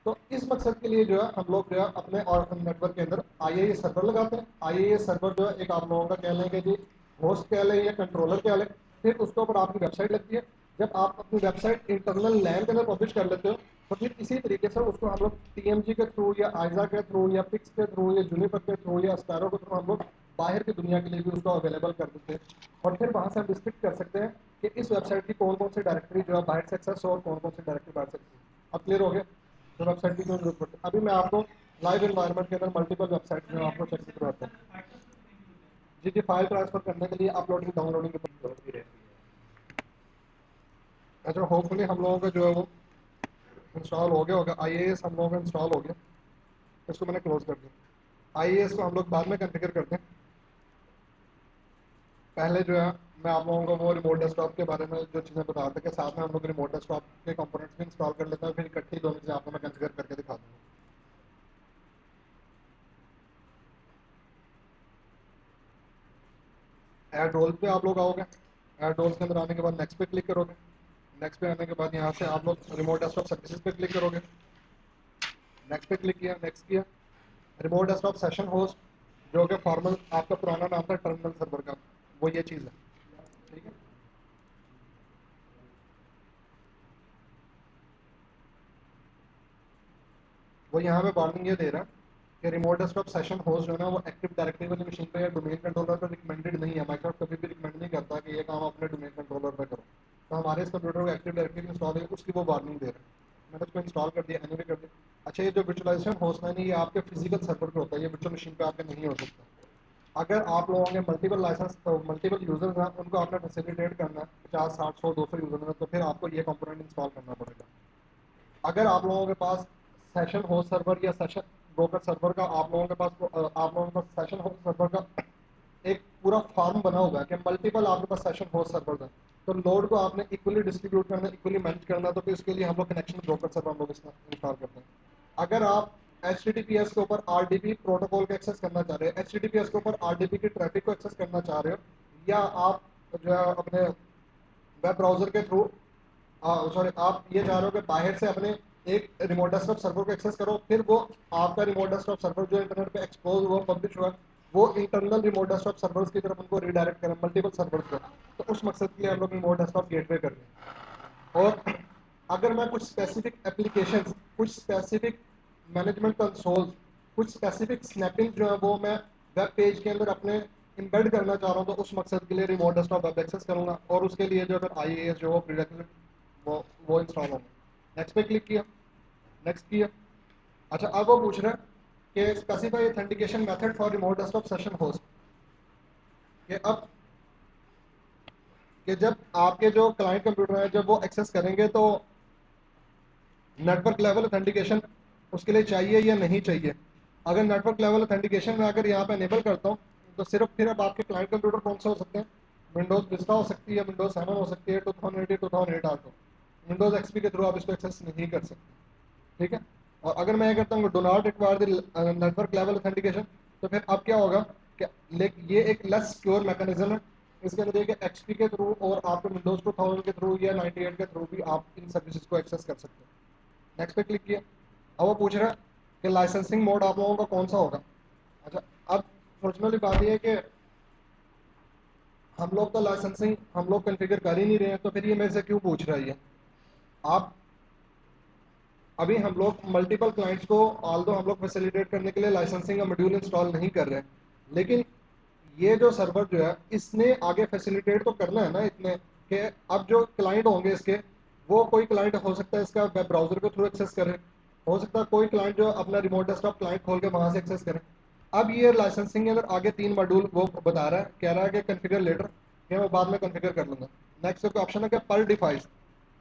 तो इस मकसद के लिए जो है हम लोग जो है अपने और नेटवर्क के अंदर IIS सर्वर लगाते हैं। IIS सर्वर जो है एक आप लोगों का कह लेंगे जी होस्ट कह लें या कंट्रोलर कह लें, फिर उसके ऊपर आपकी वेबसाइट लगती है, जब आप अपनी वेबसाइट इंटरनल लैन के अंदर पब्लिश कर लेते हो तो फिर इसी तरीके से उसको हम लोग टीएमजी के थ्रू या आइजा के थ्रू या पिक्स के थ्रू या जूनिपर के थ्रू या स्पैरो के थ्रू हम लोग बाहर की दुनिया के लिए भी उसको अवेलेबल कर देते हैं और फिर वहाँ से हम रिस्ट्रिक्ट कर सकते हैं कि इस वेबसाइट की कौन कौन सी डायरेक्टरी जो है बाहर से एक्सेस हो और कौन कौन सी डायरेक्टरी बाहर से एक्सेस। अब क्लियर हो गया तो वेबसाइट की क्यों जरूरत पड़ती है। अभी मैं आपको लाइव एनवायरनमेंट के अंदर मल्टीपल वेबसाइट जो आपको चेक करवाता हूँ। जी जी, फाइल ट्रांसफर करने के लिए अपलोडिंग डाउनलोडिंग की जरूरत होती रहती है। अच्छा, होपफुली हम लोगों का जो है वो इंस्टॉल हो गया होगा। आईएएस हम लोगों का इंस्टॉल हो गया, इसको मैंने क्लोज कर दिया। आईएएस को हम लोग बाद में कॉन्फ़िगर करते हैं। पहले जो है मैं आप लोगों को वो रिमोट डेस्कटॉप के बारे में जो चीज़ें बता रहे थे कि साथ में हम लोग रिमोट डेस्कटॉप के कंपोनेंट्स भी इंस्टॉल कर लेते हैं, फिर इकट्ठी दोनों चीज़ें आपको मैं कॉन्फ़िगर करके दिखा दूँगा। ऐड रोल पे आप लोग आओगे, ऐड रोल्स के अंदर आने के बाद नेक्स्ट पे क्लिक करोगे। नेक्स्ट पे आने के बाद यहाँ से आप लोग रिमोट डेस्कटॉप सर्विसेज पे क्लिक करोगे। नेक्स्ट पे क्लिक किया, नेक्स्ट किया। रिमोट डेस्कटॉप सेशन होस्ट जो कि फॉर्मल आपका पुराना नाम था टर्मिनल सर्वर का, वो ये चीज़ है। ठीक है, वो यहाँ पे वार्निंग ये दे रहा है कि रिमोट डेस्कटॉप सेशन होस्ट जो है ना वो एक्टिव डायरेक्टरी वाली मशीन पे या डोमेन कंट्रोलर पे रिकमेंडेड नहीं है। माइक्रोसॉफ्ट कभी भी रिकमेंड नहीं करता कि ये काम अपने डोमेन कंट्रोलर पे करो। तो हमारे इस कंप्यूटर को एक्टिव डायरेक्टरी इंस्टॉल है, उसकी वो वार्निंग दे रहा है। मैंने उसको इंस्टॉल कर दिया, एनीवे कर दिया। अच्छा, ये जो वर्चुअलाइजेशन होस्ट है ये आपके फिजिकल सर्वर पे होता है, ये वर्चुअल मशीन पे आपके नहीं हो सकता। अगर आप लोगों के मल्टीपल लाइसेंस मल्टीपल यूजर्स हैं उनको आपने फैसिलिटेट करना है 50 60 100 200 यूजर में, तो फिर आपको ये कंपोनेंट इंस्टॉल करना पड़ेगा। अगर आप लोगों के पास सेशन होस्ट सर्वर या सेशन ब्रोकर सर्वर का आप लोगों के पास आप लोगों के पास सेशन होस्ट सर्वर का एक पूरा फॉर्म बना होगा कि मल्टीपल आपके पास सेशन होस्ट सर्वर है, तो लोड को आपने इक्वली डिस्ट्रीब्यूट करना, इक्वली मैनेज करना, तो फिर इसके लिए हम लोग कनेक्शन ब्रोकर सर्वर हम लोग इंस्टॉल करते हैं। अगर आप HTTPS के ऊपर RDP प्रोटोकॉल को एक्सेस करना चाह रहे हैं, HTTPS के ऊपर RDP की ट्रैफिक को एक्सेस करना चाह रहे हो, या आप जो है अपने वेब ब्राउजर के थ्रू सॉरी आप ये चाह रहे हो कि बाहर से अपने एक रिमोट डेस्कटॉप सर्वर को एक्सेस करो, फिर वो आपका रिमोट डेस्कटॉप सर्वर जो इंटरनेट पे एक्सपोज हुआ पब्लिश हुआ वो इंटरनल रिमोट डेस्कटॉप सर्वर्स की तरफ उनको रिडायरेक्ट करें, मल्टीपल सर्वर्स को। तो उस मकसद के लिए हम लोग रिमोट डेस्कटॉप गेटवे कर रहे हैं। और अगर मैं कुछ स्पेसिफिक एप्लीकेशन, कुछ स्पेसिफिक मैनेजमेंट कंसोल्स, कुछ स्पेसिफिक स्नैपिंग जो है वो मैं वेब पेज के अंदर अपने इम्बेड करना चाह रहा हूँ, तो उस मकसद के लिए रिमोट डेस्कटॉप वेब एक्सेस करूँगा और उसके लिए जो फिर IAS जो वो प्रीरेक्विजिट वो इंस्टॉल होगा। नेक्स्ट पे क्लिक किया, नेक्स्ट किया। अच्छा, अब वो पूछ रहा है कि specify authentication method for remote desktop session host. कि अब कि जब आपके जो क्लाइंट कंप्यूटर है जब वो एक्सेस करेंगे तो नेटवर्क लेवल ऑथेंटिकेशन उसके लिए चाहिए या नहीं चाहिए। अगर नेटवर्क लेवल ऑथेंटिकेशन में अगर यहाँ पे एनेबल करता हूँ तो सिर्फ फिर अब आपके क्लाइंट कंप्यूटर कौन से हो सकते हैं, विंडोज विस्टा हो सकती है, विंडोज 7 हो सकती है, 2008 2008 आठ हो। विंडोज XP के थ्रू आप इसको एक्सेस नहीं कर सकते। ठीक है, और अगर मैं ये करता हूँ do not require the network level authentication, तो फिर अब क्या होगा कि ये एक लेस सिक्योर मैकेनिज्म है। इसके अंदर देखिए XP के थ्रू और आपके विंडोज 2000 के थ्रू या 98 के थ्रू भी आप इन सर्विसेज को एक्सेस कर सकते हैं। नेक्स्ट पे क्लिक किया। अब वो पूछ रहा है कि लाइसेंसिंग मोड आप लोगों का कौन सा होगा। अच्छा, अब सोचने वाली बात यह है कि हम लोग तो लाइसेंसिंग हम लोग कॉन्फ़िगर कर ही नहीं रहे हैं, तो फिर ये मेरे से क्यों पूछ रहा है ये। आप अभी हम लोग मल्टीपल क्लाइंट्स को ऑल्दो हम लोग फैसिलिटेट करने के लिए लाइसेंसिंग का मॉड्यूल इंस्टॉल नहीं कर रहे हैं, लेकिन ये जो सर्वर जो है इसने आगे फैसिलिटेट तो करना है ना इतने कि अब जो क्लाइंट होंगे इसके, वो कोई क्लाइंट हो सकता है इसका वेब ब्राउजर के थ्रू एक्सेस करे, हो सकता है कोई क्लाइंट जो अपना रिमोट डेस्कटॉप क्लाइंट खोल के वहां से एक्सेस करे। अब ये लाइसेंसिंग के अंदर आगे 3 मॉड्यूल वो बता रहा है, कह रहा है कि कॉन्फ़िगर लेटर, मैं वो बाद में कॉन्फ़िगर कर लूंगा। नेक्स्ट ऑप्शन है कि पर device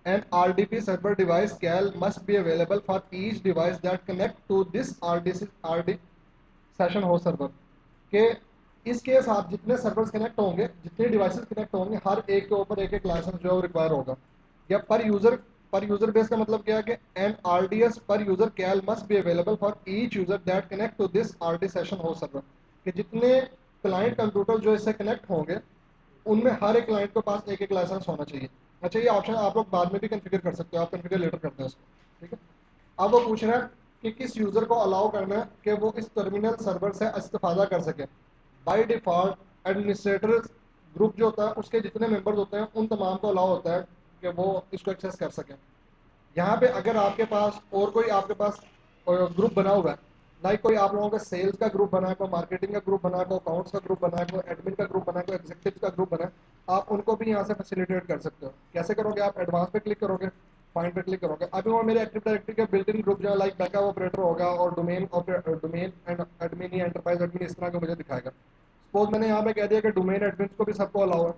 an RDP server device CAL must be available for each device that connect to this RD session हो सर्वर के। इस केस आप जितने सर्वर्स कनेक्ट होंगे, जितने डिवाइसेस कनेक्ट होंगे, हर एक के ऊपर एक एक लाइसेंस जो रिक्वायर होगा। या पर यूजर बेस का मतलब क्या है कि एन RDS पर user cal must be available for each user that connect to this RD session हो सर्वर। कि जितने क्लाइंट कंप्यूटर जो इससे कनेक्ट होंगे उनमें हर एक क्लाइंट के पास एक एक लाइसेंस होना चाहिए। अच्छा, ये ऑप्शन आप लोग बाद में भी कॉन्फ़िगर कर सकते हो, आप कॉन्फ़िगर लेटर करते हैं उसको। ठीक है, अब वो पूछ रहा है कि किस यूज़र को अलाउ करना है कि वो इस टर्मिनल सर्वर से इस्तेफादा कर सके। बाय डिफ़ॉल्ट एडमिनिस्ट्रेटर ग्रुप जो होता है उसके जितने मेंबर्स होते हैं उन तमाम को अलाउ होता है कि वो इसको एक्सेस कर सकें। यहाँ पे अगर आपके पास और कोई आपके पास ग्रुप बना हुआ है, लाइक कोई आप लोगों का सेल्स का ग्रुप बना है, कोई मार्केटिंग का ग्रुप बना है, कोई अकाउंट्स का ग्रुप बना है, कोई एडमिन का ग्रुप बना है, कोई एग्जीक्यूटिव का ग्रुप बना है, आप उनको भी यहाँ से फैसिलिटेट कर सकते हो। कैसे करोगे? आप एडवांस पे क्लिक करोगे, फाइंड पे क्लिक करोगे। अभी वो मेरे एक्टिव डायरेक्टरी के बिल्ट इन ग्रुप जो है, लाइक बैकअप ऑपरेटर होगा और डोमेन एंड एडमिन या एंटरप्राइज एडमिन इस तरह का मुझे दिखाएगा। सपोज मैंने यहाँ पे कह दिया कि डोमेन एडमिन को भी सबको अलाउ है,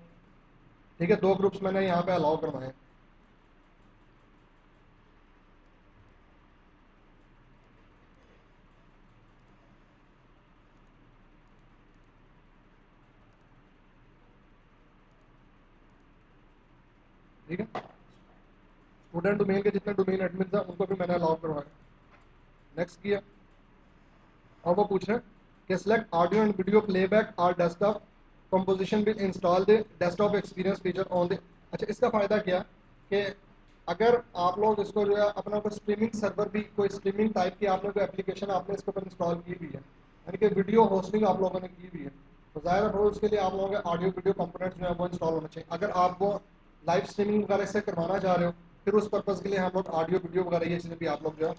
ठीक है, 2 ग्रुप्स मैंने यहाँ पे अलाउ करवाए। ठीक है, स्टूडेंट डोमेन के जितने डोमेन एडमिन था उनको भी मैंने अलाउ करवाया। नेक्स्ट किया। अब वो पूछ रहे हैं कि select audio and video playback और desktop composition will install the desktop experience feature on the. अच्छा, इसका फ़ायदा क्या कि अगर आप लोग इसको जो है अपना कोई स्ट्रीमिंग सर्वर भी, कोई स्ट्रीमिंग टाइप की आपने कोई एप्लीकेशन आपने इसके ऊपर इंस्टॉल की हुई है, यानी कि वीडियो होस्टिंग आप लोगों ने की हुई है, तो ज़ाहिर है उसके लिए आप लोगों के ऑडियो वीडियो कंपोनेंट्स जो है वो इंस्टॉल होना चाहिए। अगर आप वो लाइव स्ट्रीमिंग वगैरह से करवाना चाह रहे हो, फिर उस पर्पज़ के लिए हम लोग ऑडियो वीडियो वगैरह ये चीज़ें भी आप लोग जो है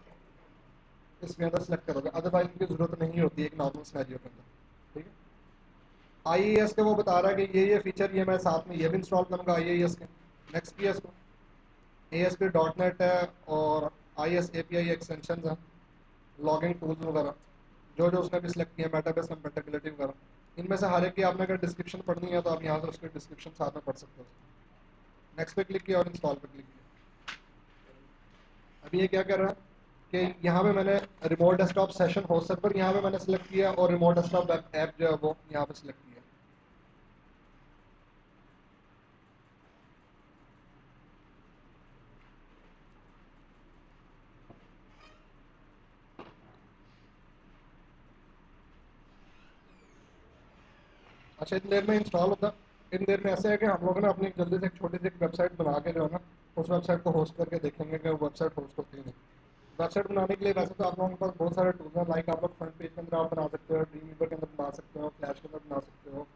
इसमें अंदर सेलेक्ट करोगे, अदरवाइज इनकी जरूरत नहीं होती है एक नॉर्मल सिनेरियो के अंदर। ठीक है, आईएएस के वो बता रहा है कि ये फीचर ये मैं साथ में ये भी इंस्टॉल करूँगा आईएएस के। नेक्स्ट किया इसको। ASP डॉट नेट है और IS API एक्सटेंशन है, लॉगिंग टूल्स वगैरह जो जो उसने भी सिलेक्ट किया, मेटाबेस कंपेटेबिलिटी वगैरह, इनमें से हर एक की आपने अगर डिस्क्रिप्शन पढ़नी है तो आप यहाँ से उसकी डिस्क्रिप्शन साथ में पढ़ सकते हो। नेक्स्ट पे क्लिक किया और इंस्टॉल पे क्लिक किया। अभी ये क्या कर रहा है कि यहाँ पे मैंने remote desktop session host server यहाँ पे मैंने सेलेक्ट किया और रिमोट डेस्कटॉप ऐप जो है वो यहाँ पे सिलेक्ट किया। अच्छा, इतनी देर में इंस्टॉल होता। इतनी देर में ऐसे है कि हम लोगों ने अपनी जल्दी से एक छोटी सी एक वेबसाइट बना के जो है ना, उस वेबसाइट को होस्ट करके देखेंगे कि वो वेबसाइट होस्ट होती है नहीं। वेबसाइट बनाने के लिए वैसे तो आप लोगों के पास बहुत सारे टूल्स हैं, लाइक आप लोग फ्रंट पेज के अंदर आप बना सकते हो, ड्रीम वीवर के अंदर बना सकते हो, फ्लैश के अंदर बना सकते हो,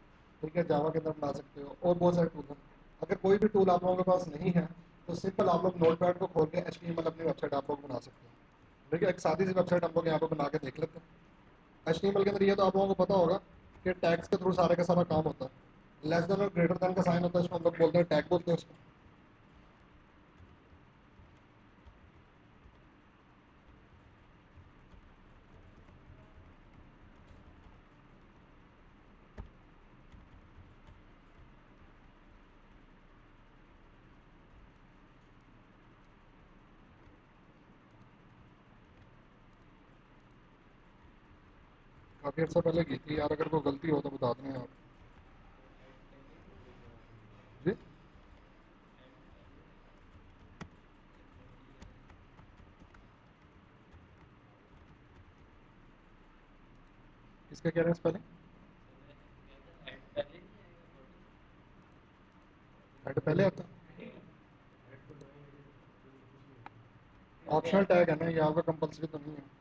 ठीक है, जावा के अंदर बना सकते हो, और बहुत सारे टूल हैं। अगर कोई भी टूल आप लोगों के पास नहीं है तो सिंपल आप लोग नोट पैड को खोल के HTML अपनी वेबसाइट आप लोग बना सकते हो। देखिए, एक सादी सी वेबसाइट हम लोग यहाँ पर बना के देख लेते हैं। HTML के अंदर ये तो आप लोगों को पता होगा कि टैग्स के थ्रू सारे का सारा काम होता है। लेस देन और ग्रेटर देन का साइन होता है, इसको हम लोग बोलते हैं टैग, बोलते हैं उसको। काफ़ी अर्सा पहले की थी यार, अगर कोई गलती हो तो बता दें आप। जी, किसका कह रहे हैं स्पेलिंग? हेड पहले आता है? ऑप्शनल टैग है ना, ये आपका कंपलसरी तो नहीं है।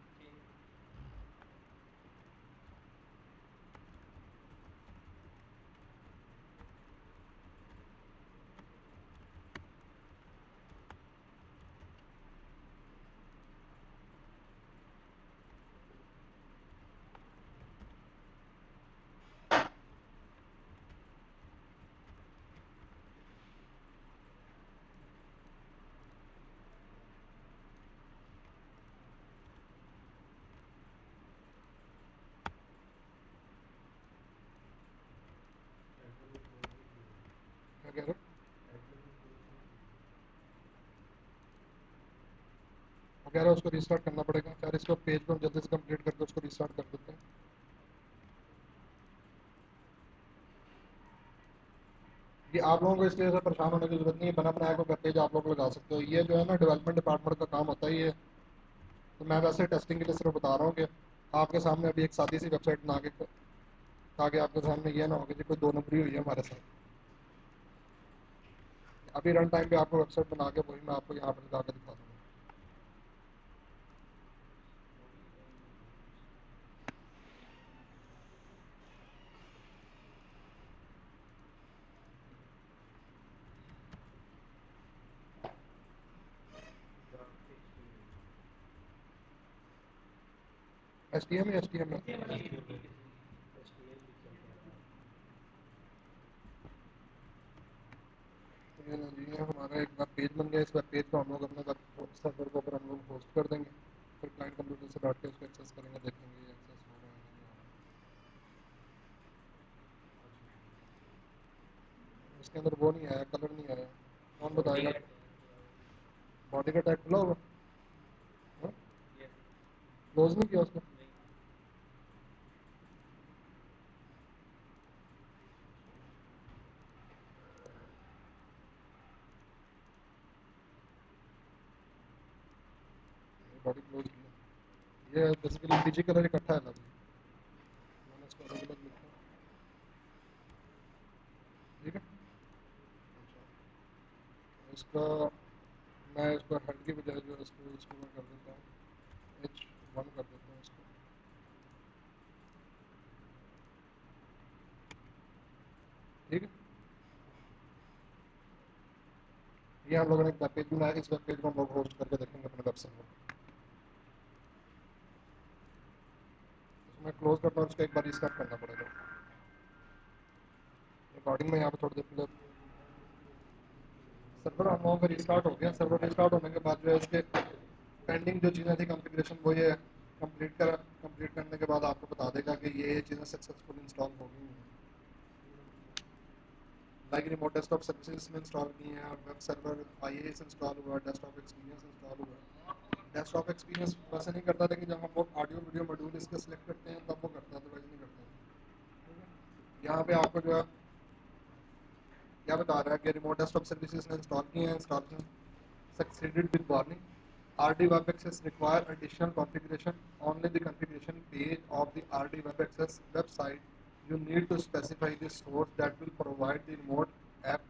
क्या कह रहे हो? वो कह रहे हैं उसको रिस्टार्ट करना पड़ेगा। यार इसको पेज को हम जल्दी से कंप्लीट करके उसको रिस्टार्ट कर देते हैं। ये आप लोगों को इसलिए से परेशान होने की जरूरत नहीं है, बना बनाया को पेज आप लोग लगा सकते हो। ये जो है ना डेवलपमेंट डिपार्टमेंट का काम होता है ये। तो मैं वैसे टेस्टिंग के लिए सिर्फ बता रहा हूँ कि आपके सामने अभी एक सादी सी वेबसाइट बना के, ताकि आपके सामने ये ना हो कि जी कोई 2 नंबरी हुई है हमारे साथ। अभी रन टाइम पे आपको वेबसाइट बना के वही मैं आपको यहाँ पर लगा के दिखा दूँगा। HTML या HTML? ये लो जी, ये हमारा एक वेब पेज बन गया। इस वेब पेज को हम लोग अपने वेब सर्वर के ऊपर हम लोग होस्ट कर देंगे। फिर क्लाइंट कंप्यूटर से बैठ के उसको एक्सेस करेंगे, देखेंगे ये एक्सेस हो रहा है नहीं हो रहा। इसके अंदर वो नहीं आया, कलर नहीं आया, कौन बताएगा? बॉडी का टैग खुला होगा, क्लोज नहीं किया उसको। बॉडी क्लोज किया। ये बेसिकली पीजी कलर इकट्ठा है ना, मैंने इसको अलग अलग लिखा। ठीक है, इसका मैं इसको हेड की बजाय जो है इसको मैं कर देता हूँ H1 कर देता हूँ इसको। ठीक है, ये हम लोगों ने एक वेब पेज बनाया। इस वेब पेज को हम लोग होस्ट करके देखेंगे अपने वेब सर्वर। मैं क्लोज करता हूँ, उसको एक बार रिस्टार्ट करना पड़ेगा। रिकॉर्डिंग में यहाँ पे थोड़ी देर सर्वर हम लोगों का रिस्टार्ट हो गया। सर्वर रिस्टार्ट होने के बाद जो है इसके पेंडिंग जो चीज़ें थी कॉन्फ़िगरेशन, वो ये कंप्लीट करने के बाद आपको बता देगा कि ये चीज़ें सक्सेसफुल इंस्टॉल हो गई हैं। लाइक रिमोट डेस्कटॉप सर्विसेज में इंस्टॉल की हैं, और वेब सर्वर IIS इंस्टॉल हुआ, डेस्कटॉप एक्सपीरियंस इंस्टॉल हुआ। डेस्कटॉप एक्सपीरियंस वैसे नहीं करता, लेकिन जब हम लोग ऑडियो वीडियो मॉड्यूल इसके सिलेक्ट करते हैं तब वो करता है, अदरवाइज नहीं करता। यहाँ पे आपको जो है क्या बता रहा है कि रिमोट डेस्कटॉप सर्विसेज ने इंस्टॉल की हैं, installation succeeded with warning, RD web access require additional configuration. Only the configuration page of the RD web access website. You need to specify the source that will provide the remote app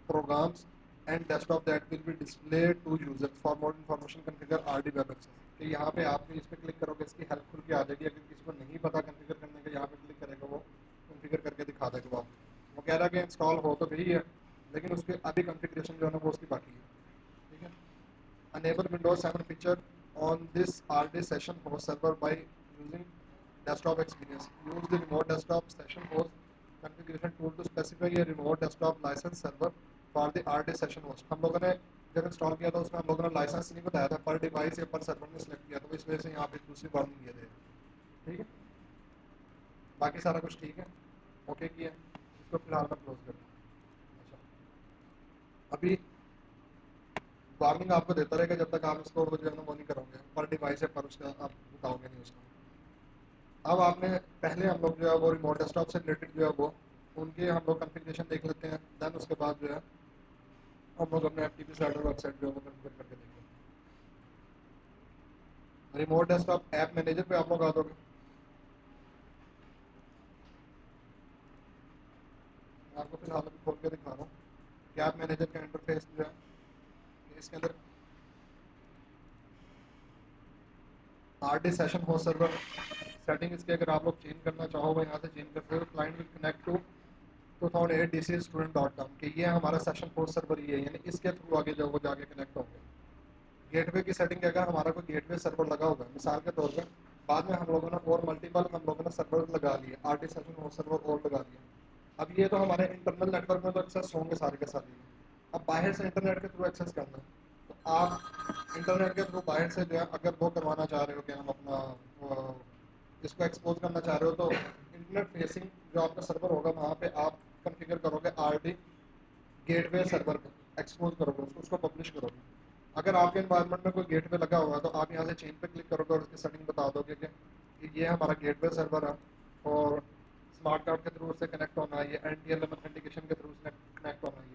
programs and desktop that will be displayed to user. For more information, configure RD web access. कि यहाँ पे आप इस पर click करोगे, इसकी help खुल के आ जाएगी। अगर किसी को नहीं पता कॉन्फ़िगर करने का, यहाँ पे क्लिक करेगा, वो कॉन्फ़िगर करके दिखा देगा। वो कह रहा है कि इंस्टॉल हो तो गई है, लेकिन उसके अभी कॉन्फ़िगरेशन जो है ना वो उसकी बाकी है। ठीक है, enable Windows 7 feature on this RD session host server by using desktop experience. Use the remote desktop session host configuration tool to specify a remote desktop license server for the RD session host. हम लोगों ने जब install किया था उसमें हम लोगों ने लाइसेंस नहीं बताया था, पर डिवाइस या पर सर्वर ने सिलेक्ट किया था, तो इस वजह से यहाँ पे दूसरी बार नहीं किया था। ठीक है, बाकी सारा कुछ ठीक है, ओके किया। इसको फिलहाल मैं क्लोज कर दूँ। अच्छा, अभी वार्निंग आपको देता रहेगा जब तक आप इसको जो है ना वो नहीं करोगे, पर डिवाइस है पर उसका आप बताओगे नहीं उसको। अब आपने पहले हम लोग जो है वो रिमोट डेस्कटॉप से रिलेटेड जो है वो उनके हम लोग कॉन्फ़िगरेशन देख लेते हैं। देन उसके बाद जो है हम लोग अपने FTP सर्वर वेबसाइट जो है वो कॉन्फ़िगर करके देखेंगे। रिमोट डेस्कटॉप ऐप मैनेजर पे आप लोग आ दोगे। मैं आपको फिलहाल अभी खोल के दिखा रहा हूँ कि ऐप मैनेजर का इंटरफेस जो है इसके अंदर RD सेशन हो सर्वर सेटिंग, इसके अगर आप लोग चेंज करना चाहो यहाँ से चेंज कर सकते हो। Client will connect to 2008 dcstudent.com कि ये हमारा सेशन होस्ट सर्वर ही है, यानी इसके थ्रू आगे जो वो जाके कनेक्ट होंगे। गेटवे की सेटिंग क्या, अगर हमारा कोई गेटवे सर्वर लगा होगा मिसाल के तौर पर, बाद में हम लोगों ने और मल्टीपल हम लोगों ने सर्वर लगा लिए, RD सेशन होस्ट सर्वर और लगा लिया। अब ये तो हमारे इंटरनल नेटवर्क में तो एक्सेस होंगे सारे के सारे। अब बाहर से इंटरनेट के थ्रू एक्सेस करना है, तो आप इंटरनेट के थ्रू बाहर से जो है अगर वो करवाना चाह रहे हो कि हम अपना इसको एक्सपोज करना चाह रहे हो, तो इंटरनेट फेसिंग जो आपका सर्वर होगा वहाँ पे आप कॉन्फ़िगर करोगे RD गेटवे सर्वर पे, एक्सपोज करोगे उसको पब्लिश करोगे। अगर आपके एनवायरनमेंट में कोई गेटवे लगा हुआ है तो आप यहाँ से चेंज पे क्लिक करोगे और उसकी सेटिंग बता दोगे कि ये हमारा गेटवे सर्वर है और स्मार्ट कार्ड के थ्रू उससे कनेक्ट होना है, ये NTLM ऑथेंटिकेशन के थ्रू कनेक्ट होना है।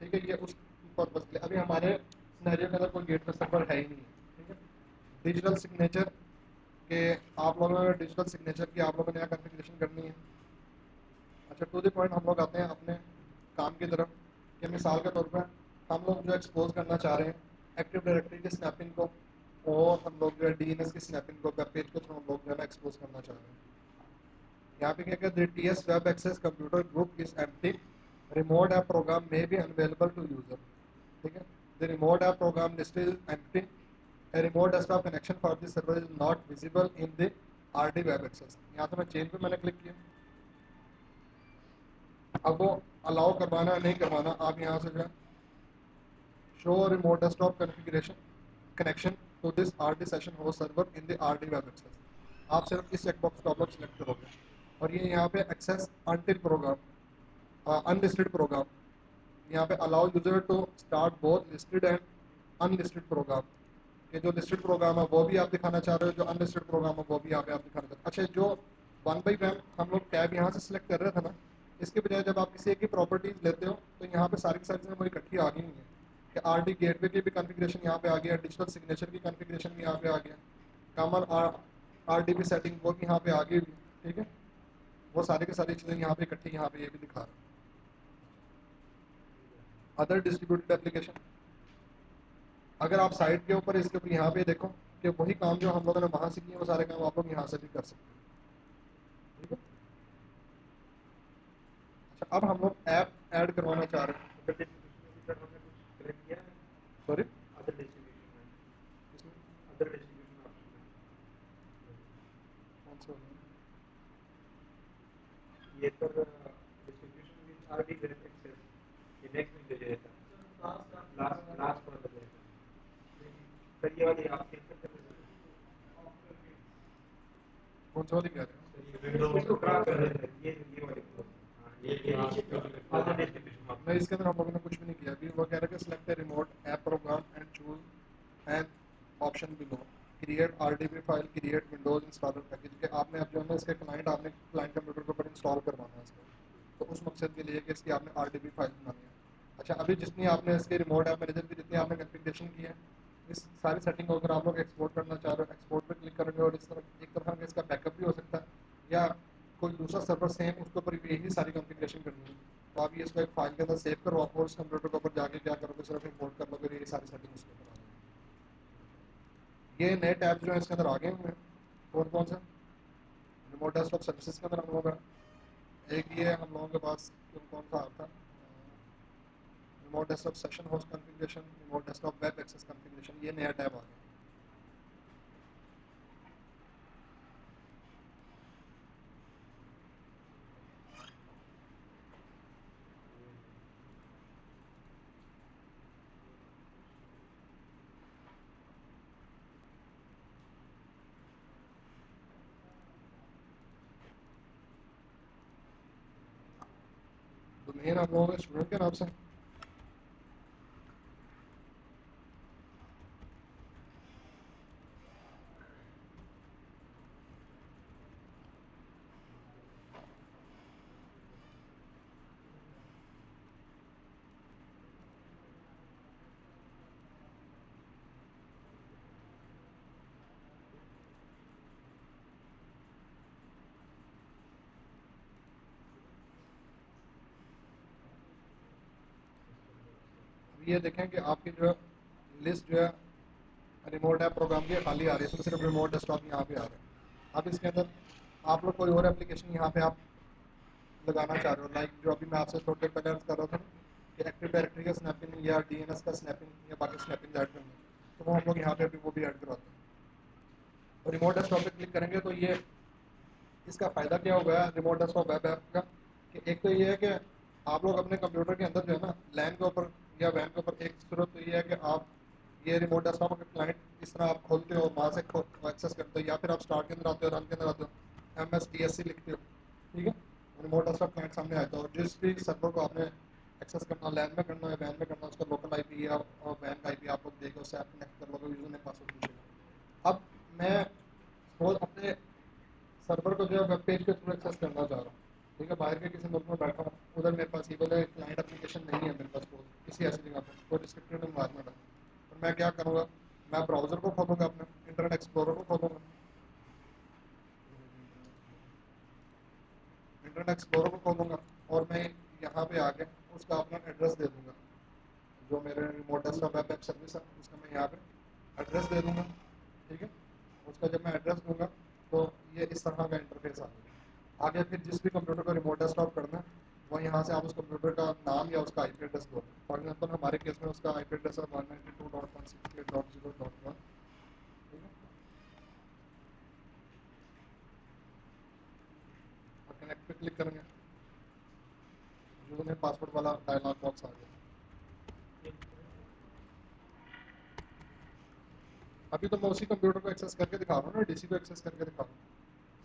ठीक है, ये उस पर्पज़ के लिए। अभी हमारे सिनेरियो के अंदर कोई गेटवे सर्वर है ही नहीं है। ठीक है, डिजिटल सिग्नेचर के आप लोगों ने डिजिटल सिग्नेचर की आप लोगों ने यहाँ कॉन्फ़िगरेशन करनी है। अच्छा, टू द पॉइंट हम लोग आते हैं अपने काम की तरफ कि मिसाल के तौर पर हम लोग जो एक्सपोज करना चाह रहे हैं एक्टिव डायरेक्टरी की स्नैपिंग को, और हम लोग जो है DNS की स्नैपिंग को वेब पेज के थ्रू हम लोग जो है ना एक्सपोज करना चाह रहे हैं। यहाँ पे क्या कहते हैं, TS web access computer group is empty, remote app program may be unavailable to user. ठीक है, the remote app program list is empty, a remote desktop connection for the server is not visible in the RD web access, यहाँ से मैं change पे मैंने click किया। अब वो अलाउ करवाना है नहीं करवाना, आप यहाँ से जो है show remote desktop configuration connection to this RD session host server in the RD web access, आप सिर्फ इस चेकबॉक्स को आप लोग सेलेक्ट करोगे। और ये यहाँ पे access until program unlisted program, यहाँ पे allow user to start both listed and unlisted program, ये जो लिस्टेड प्रोग्राम है वो भी आप दिखाना चाह रहे हो, जो अनलिस्टेड प्रोग्राम है वो भी यहाँ पे आप दिखाना चाहते हो। अच्छा, जो 1/1 हम लोग टैब यहाँ से सिलेक्ट कर रहे थे ना, इसके बजाय जब आप किसी एक की प्रॉपर्टीज लेते हो तो यहाँ पे सारी की सारी चीज़ें वही इकट्ठी आ गई हैं कि RD गेटवे की भी कॉन्फ़िगरेशन यहाँ पे आ गया, डिजिटल सिग्नेचर की कॉन्फ़िगरेशन भी यहाँ पे आ गया, कॉमन RDB सेटिंग वो भी यहाँ पे आ गई। ठीक है, वो सारी की सारी चीज़ें यहाँ पे इकट्ठी यहाँ पे ये भी दिखा रहा है। अदर डिस्ट्रीब्यूटेड एप्लीकेशन, अगर आप साइट के ऊपर इसके ऊपर यहाँ पे देखो कि वही काम जो हम लोगों ने वहाँ से किए वो सारे काम आप लोग यहाँ से भी कर सकते हैं। ठीक है, अच्छा अब हम लोग ऐप ऐड करवाना चाह रहे हैं। अदर डिस्ट्रीब्यूशन में भी सर हमने कुछ सेलेक्ट किया है। सॉरी, अदर डिस्ट्रीब्यूशन में, अदर डिस्ट्रीब्यूशन ऑप्शन में कौन सा ये sir distribution with RD web access, ये नेक्स्ट में दे देता है, लास्ट वाला दे देता है सर। ये वाली आप चेक कर सकते हैं कौन सा वाली कह रहे हो? सर, ये विंडो क्रॉस कर देता है, ये वाली। हाँ, ये अदर डिस्ट्रीब्यूशन नहीं, ऑप्शन। इसके अंदर हम लोगों ने कुछ भी नहीं किया अभी। वो कह रहे हैं select remote app program and choose an option below, create RDB file, create Windows installer package के आपने अब जो है ना इसके क्लाइंट आपने क्लाइंट कंप्यूटर के ऊपर इंस्टॉल करवाना है इसको, तो उस मकसद के लिए कि इसकी आपने RDB फाइल बनानी है। अच्छा, अभी जितनी आपने इसके रिमोट ऐप मैनेजर की जितनी आपने कॉन्फ़िगरेशन की है, इस सारी सेटिंग को अगर आप लोग एक्सपोर्ट करना चाह रहे हो, एक्सपोर्ट पे क्लिक करेंगे और इस तरह एक तरह का इसका बैकअप भी हो सकता है, या कोई दूसरा सर्वर सेम उसके ऊपर भी यही सारी कॉन्फ़िगरेशन करनी है, तो आप ये इसको एक फाइल के अंदर सेव करो, आप उस कंप्यूटर के ऊपर जाके क्या करोगे, सिर्फ इंपोर्ट कर लोगे, ये सारी सेटिंग उसके ऊपर आ जाएगी। ये नए टैब जो है इसके अंदर आ गए हुए हैं, कौन कौन से? रिमोट डेस्कटॉप सर्विसेज के अंदर हम लोगों का एक ये हम लोगों के पास कौन सा आता है, remote desktop session host configuration, remote desktop web access configuration, ये नया टैब आ गया। डोमेन हम लोगों के स्टूडेंट के नाम से, ये देखें कि आपकी जो लिस्ट जो है रिमोट ऐप प्रोग्राम की खाली आ रही है, इसमें सिर्फ रिमोट डेस्कटॉप यहाँ पे आ रहा है। अब इसके अंदर आप लोग कोई और एप्लीकेशन यहाँ पे आप लगाना चाह रहे हो, लाइक जो अभी मैं आपसे थोड़ी देर पहले अर्ज कर रहा था कि एक्टिव डायरेक्टरी का स्नैपिंग या DNS का स्नैपिंग या बाकी स्नैपिंग ऐड करना है, तो वो हम लोग यहाँ पे अभी वो भी ऐड करवाते हैं। और रिमोट डेस्कटॉप पे क्लिक करेंगे तो ये इसका फ़ायदा क्या होगा रिमोट डेस्कटॉप वेब ऐप का, कि एक तो ये है कि आप लोग अपने कंप्यूटर के अंदर जो है ना लैन के ऊपर या वैन के ऊपर, एक सूरत तो ये है कि आप ये रिमोट डेस्कटॉप का क्लाइंट इस तरह आप खोलते हो, वहाँ से एक्सेस करते हो, या फिर आप स्टार्ट के अंदर आते हो, रन के अंदर आते हो, MSDSC लिखते हो। ठीक है, रिमोट डेस्कटॉप क्लाइंट सामने आता है और जिस भी सर्वर को आपने एक्सेस करना, लैन में करना है, वैन में करना, उसका लोकल IP या वैन का IP आप लोग देखे उससे आप कनेक्ट कर लोगे, यूजर ने पासवर्ड पूछेगा। अब मैं सपोज अपने सर्वर को जो है वेब पेज के थ्रू एक्सेस करना चाह रहा हूँ, ठीक है, बाहर के किसी मुल्क में बैठा हूँ, उधर मेरे पास ये बोले क्लाइंट एप्लीकेशन नहीं है मेरे पास, किसी ऐसी जगह पर कोई रिस्ट्रिक्टेड एनवायरनमेंट है, और मैं क्या करूँगा, मैं ब्राउज़र को खोलूँगा, अपने इंटरनेट एक्सप्लोरर को खोलूँगा, इंटरनेट एक्सप्लोरर को खोलूँगा और मैं यहाँ पे आके उसका अपना एड्रेस दे दूँगा, जो मेरे remote desktop web app service है उसका मैं यहाँ पे एड्रेस दे दूँगा। ठीक है, उसका जब मैं एड्रेस दूँगा तो ये इस तरह का इंटरफेस आ जाएगा। आगे फिर जिस भी कंप्यूटर को रिमोट डेस्कटॉप करना है वो यहाँ से आप उस कंप्यूटर का नाम या उसका IP एड्रेस दो। फॉर एग्जाम्पल हमारे केस में उसका IP एड्रेस है 192.168.0.1। ठीक है, पे क्लिक करेंगे, यूजर नेम पासवर्ड वाला डायलॉग बॉक्स आ गया। अभी तो मैं उसी कंप्यूटर को एक्सेस करके दिखा रहा हूँ ना, डीसी को एक्सेस करके दिखा रहा हूँ,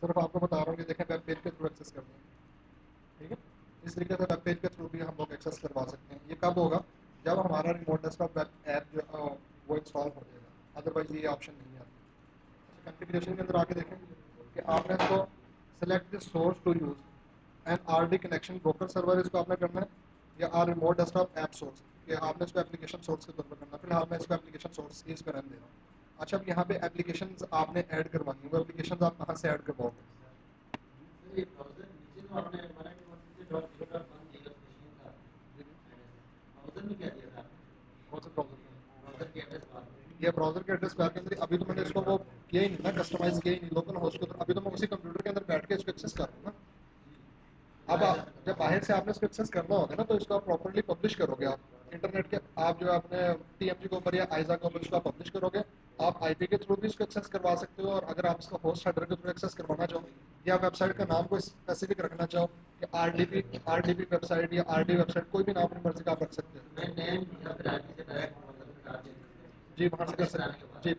सिर्फ आपको बता रहा हूँ कि देखें वेब पेज के थ्रू एक्सेस करना है। ठीक है, इस तरीके से वेब पेज के थ्रू भी हम लोग एक्सेस करवा सकते हैं। ये कब होगा, जब हमारा रिमोट डेस्कटॉप वेब ऐप जो वो इंस्टॉल हो जाएगा, अदरवाइज ये ऑप्शन नहीं आता। अच्छा, कॉन्फ़िगरेशन के अंदर आके देखें कि आपने इसको select the source to use and RD connection broker server, इसको आपने करना है, या or remote desktop app source, कि आपने इसको एप्लीकेशन सोर्स के तौर पर करना है। फिलहाल मैं इसको एप्लीकेशन सोर्स इस पर रहने दे रहा हूँ। अच्छा, अब यहाँ पे एप्लीकेशंस आपने ऐड करवानी है, वो एप्लीकेशंस आप कहाँ से ऐड करवाओगे? ये ब्राउज़र नीचे जो आपने हमारा .0.1 दिया उस मशीन का, ब्राउज़र में क्या दिया था आपने? कौन सा ब्राउजर? ब्राउज़र के एड्रेस बार में। ये ब्राउजर के एड्रेस बार के अंदर अभी तो मैंने इसको वो किया ही नहीं ना, कस्टमाइज किया ही नहीं लोकल होस्ट को, तो अभी तो मैं उसी कंप्यूटर के अंदर बैठ के इसको एक्सेस कर रहा हूँ ना। अब आप जब बाहर से आपने इसको एक्सेस करना होगा ना, तो इसको आप प्रॉपर्ली पब्लिश करोगे। आप इंटरनेट के आप जो अपने टीएमजी के ऊपर या आइजा के ऊपर इसको पब्लिश करोगे। आप आईपी के थ्रू भी इसको एक्सेस करवा सकते हो, और अगर आप इसको होस्ट हेडर के थ्रू एक्सेस करवाना चाहो, या वेबसाइट का नाम कोई स्पेसिफिक रखना चाहो कि आरडीपी वेबसाइट या आरडी वेबसाइट, कोई भी नाम अपनी मर्जी का आप रख सकते हो। मैं नेम या फिर आईपी से डायरेक्ट मतलब निकाल के जी, वहाँ से कर सकते हैं जी।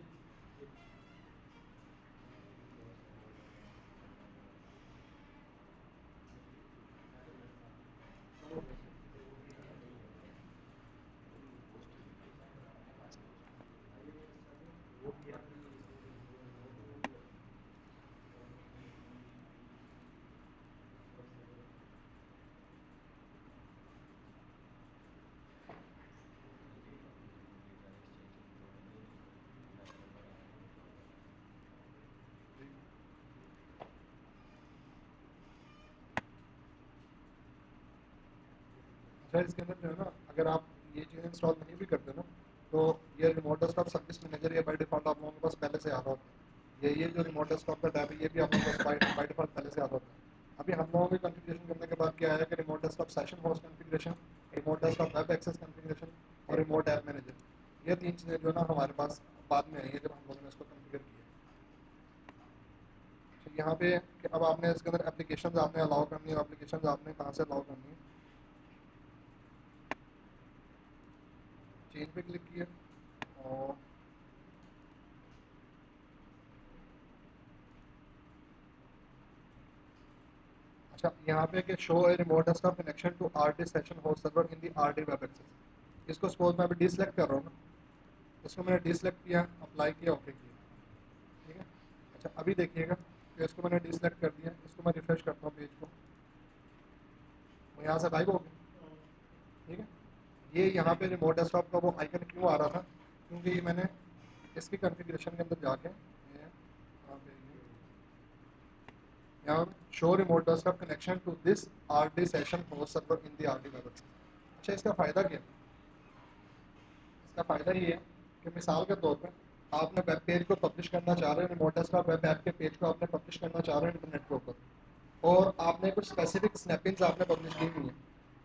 अच्छा, इसके अंदर जो है ना, अगर आप ये चीज़ें इंस्टॉल नहीं भी करते ना, तो ये रिमोट डेस्कटॉप सर्विस मैनेजर ये बाय डिफॉल्ट आप लोगों के पास पहले से आ रहा होता है। ये जो रिमोट डेस्कटॉप का टैब है, ये भी आप लोगों के पास बाय डिफॉल्ट पहले से आ रहा होता है। अभी हम लोगों की कॉन्फ़िगरेशन करने के बाद क्या आया कि remote desktop session host configuration, remote desktop web access configuration और रिमोट ऐप मैनेजर, ये 3 चीज़ें जो है ना हमारे पास बाद में आई है जब हम लोगों ने इसको कॉन्फ़िगर किया। तो यहाँ पे कि अब आपने इसके अंदर एप्लीकेशन आपने अलाउ करनी है, एप्लीकेशन आपने कहाँ से अलाउ करनी है, चेंज पे क्लिक किया, और अच्छा यहाँ पे कि show a remote desktop connection to RD session host server in the RD web access, इसको सपोज मैं अभी डीसेलेक्ट कर रहा हूँ ना, इसको मैंने डीसेलेक्ट किया, अप्लाई किया, ओके किया। ठीक है, अच्छा अभी देखिएगा कि इसको मैंने डीसेलेक्ट कर दिया, इसको मैं रिफ्रेश करता हूँ पेज को, वो यहाँ से गायब हो गया। ठीक है, ये यहाँ पे रिमोट डेस्कटॉप का वो आइकन क्यों आ रहा था, क्योंकि ये मैंने इसकी कॉन्फ़िगरेशन के अंदर जाके यहाँ पे यहाँ show remote desktop connection to this RD session host server in the RD web access. अच्छा, इसका फ़ायदा क्या है? इसका फ़ायदा ये है कि मिसाल के तौर पर आपने वेब पेज को पब्लिश करना चाह रहे हैं, रिमोट डेस्कटॉप वेब ऐप के पेज को आपने पब्लिश करना चाह रहे हैं इंटरनेट के ऊपर, और आपने कुछ स्पेसिफिक स्नैपिंग्स आपने पब्लिश की हुई हैं।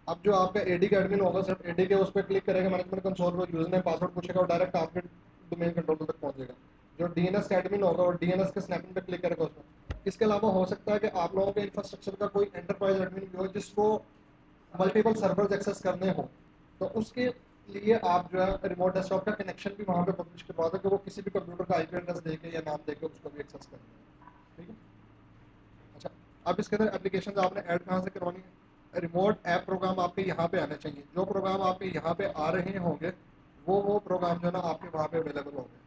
अब जो आपका एडी का एडमिन होगा, सिर्फ एडी के उस पर क्लिक करेगा, मैनेजमेंट कंसोल पर यूजर नेम पासवर्ड पूछेगा और डायरेक्ट आपके डोमेन कंट्रोलर तक पहुंचेगा। जो डीएनएस का एडमिन होगा और डीएनएस के स्नैपिंग पे क्लिक करेगा उसमें। इसके अलावा हो सकता है कि आप लोगों के इंफ्रास्ट्रक्चर का कोई एंटरप्राइज एडमिन भी हो जिसको मल्टीपल सर्वर्स एक्सेस करने हो, तो उसके लिए आप जो है रिमोट डेस्कटॉप का कनेक्शन भी वहाँ पे पब्लिश करवा दो कि वो किसी भी कंप्यूटर का आईपी एड्रेस देके या नाम देके उसको भी एक्सेस कर लें। ठीक है, अच्छा अब इसके अंदर एप्लीकेशन आपने ऐड कहाँ से करवानी है, रिमोट ऐप प्रोग्राम आपके यहाँ पे आने चाहिए। जो प्रोग्राम आपके यहाँ पे आ रहे होंगे वो प्रोग्राम जो है ना आपके वहाँ पे अवेलेबल होंगे।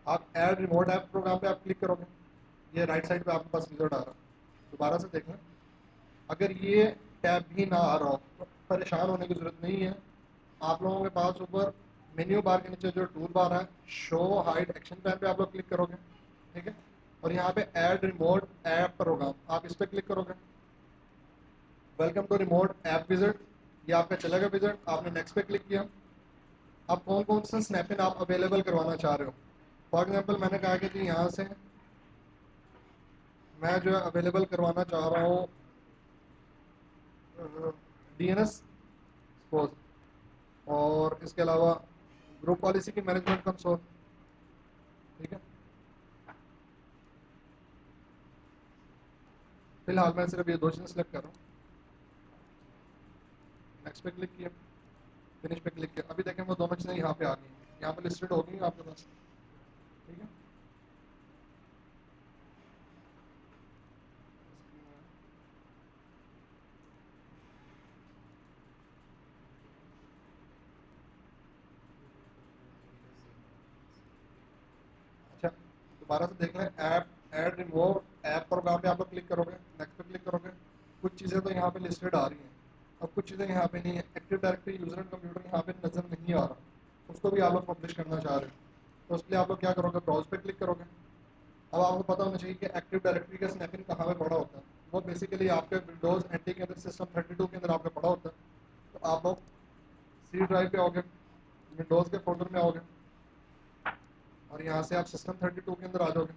आप ऐड रिमोट ऐप प्रोग्राम पे आप क्लिक करोगे, ये राइट साइड पे आपके पास विजिट आ रहा है, दोबारा से देख लें। अगर ये टैब भी ना आ रहा हो तो परेशान होने की ज़रूरत नहीं है। आप लोगों के पास ऊपर मेन्यू बार के नीचे जो टूल बार है, शो हाइड एक्शन प्लान पे आप लोग क्लिक करोगे। ठीक है, और यहाँ पे ऐड रिमोट ऐप प्रोग्राम आप इस पर क्लिक करोगे। Welcome to remote app visit, ये आपका चला गया विजिट, आपने नेक्स्ट पे क्लिक किया। अब कौन कौन सा स्नैपिंग आप अवेलेबल करवाना चाह रहे हो, फॉर एग्जाम्पल मैंने कहा कि जी यहाँ से मैं जो है अवेलेबल करवाना चाह रहा हूँ डीएनएस सपोज, और इसके अलावा ग्रुप पॉलिसी की मैनेजमेंट कंसोल। ठीक है, फिलहाल मैं सिर्फ ये दो चीज़ें सेलेक्ट कर रहा हूँ। नेक्स्ट पे क्लिक किया, फिनिश पे क्लिक किया। अभी देखें वो दोनों चीज़ें यहाँ पे आ गई, यहाँ पे लिस्टेड हो गई आपके पास। ठीक है, अच्छा दोबारा से देख लें, app add remove app program पे आप लोग क्लिक करोगे, नेक्स्ट पे क्लिक करोगे, कुछ चीज़ें तो यहाँ पे लिस्टेड आ रही हैं, अब कुछ चीज़ें यहाँ पे नहीं है। Active directory user and computer यहाँ पे नज़र नहीं आ रहा, उसको भी आप लोग पब्लिश करना चाह रहे हो, तो उसके लिए आप लोग क्या करोगे, ब्राउज पे क्लिक करोगे। अब आपको पता होना चाहिए कि एक्टिव डायरेक्टरी का स्नैपिंग कहाँ पे पड़ा होता है। वो बेसिकली आपके विंडोज़ एंटी के अंदर, सिस्टम 32 के अंदर आपका पड़ा होता है। तो आप लोग सी ड्राइव पे आओगे, विंडोज़ के फोल्डर में आओगे, और यहाँ से आप सिस्टम 32 के अंदर आ जाओगे।